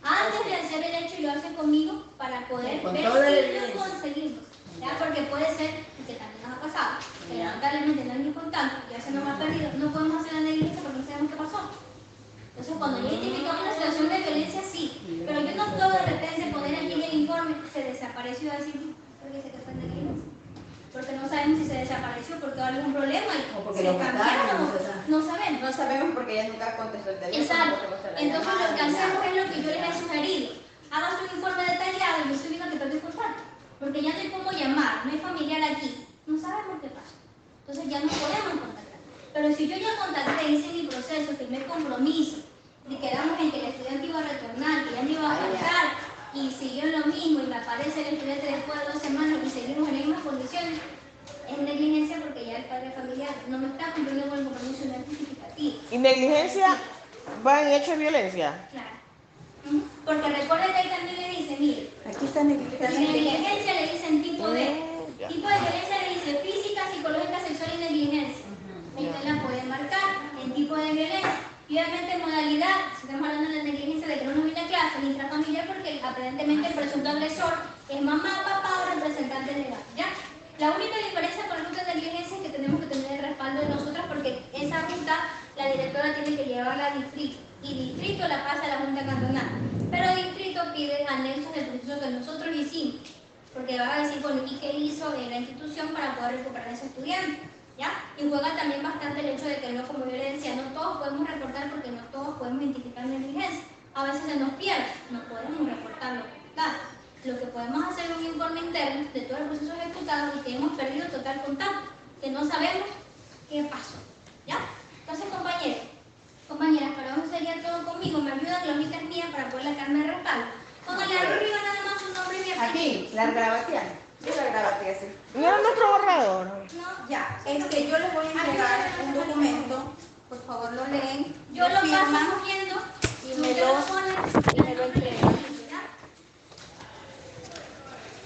antes de hacer el hecho y lo hace conmigo para poder Con ver toda la si evidencia. lo conseguimos. ¿Ya? Porque puede ser, que también nos ha pasado, que lamentablemente no hay ni contacto, ya se nos ha perdido, no podemos hacer la negligencia porque no sabemos qué pasó. Entonces, cuando ya identificamos una situación de violencia, sí, pero yo no puedo de repente poner aquí en el informe, se desapareció y decir, ¿por qué se te fue en negligencia? Porque no sabemos si se desapareció porque hubo algún problema O porque y lo se mataron, cambiaron, no no sabemos. No sabemos porque ella nunca contestó el teléfono. Exacto. tampoco contestó la Entonces lo que llamada, ni hacemos nada. es lo que yo les he sugerido. Hagas un informe detallado y yo estoy viendo que perdí contacto. Porque ya no hay cómo llamar, no hay familiar aquí. No sabemos qué pasa. Entonces ya no podemos contactar. Pero si yo ya contacté, hice mi proceso, firmé compromiso, y quedamos en que el estudiante iba a retornar, que ya no iba a faltar, y siguió lo mismo, y me aparece el estudiante después de 2 semanas y seguimos en las mismas condiciones, es negligencia porque ya el padre familiar no me está cumpliendo con el compromiso, no es justificativo. ¿Y negligencia va en hecho de violencia? Claro. Porque recuerden que ahí también le dice, mire, Aquí está negligencia. en negligencia le dicen tipo de Ya. violencia le dice física, psicológica, sexual y negligencia. Usted la puede marcar en tipo de violencia. Y obviamente modalidad, si estamos hablando de la negligencia de que no nos viene a clase, ni intrafamiliar, porque aparentemente el presunto agresor es mamá, papá o representante legal, ¿ya? La única diferencia con la ruta de negligencia es que tenemos que tener el respaldo de nosotras porque esa ruta la directora tiene que llevarla a distrito y distrito la pasa a la junta cantonal. Pero distrito pide anexos del proceso que nosotros hicimos, porque va a decir, bueno, ¿y qué hizo la institución para poder recuperar a ese estudiante? ¿Ya? Y juega también bastante el hecho de que no, como yo le decía, no todos podemos reportar porque no todos podemos identificar negligencia. A veces se nos pierde, no podemos reportarlo. Claro. Lo que podemos hacer es un informe interno de todo el proceso ejecutado y que hemos perdido total contacto, que no sabemos qué pasó. ¿Ya? Entonces, compañeras, para eso sería todo conmigo. Me ayudan las hojitas mías para poder sacarme de respaldo. Póngale arriba nada más su nombre y mi apellido. Aquí, la grabación. Yo la grabación así. ¿No era nuestro borrador? No, Ya, yo les voy a entregar un documento. Por favor, lo leen. yo lo firman paso cogiendo y y me usted lo lo pone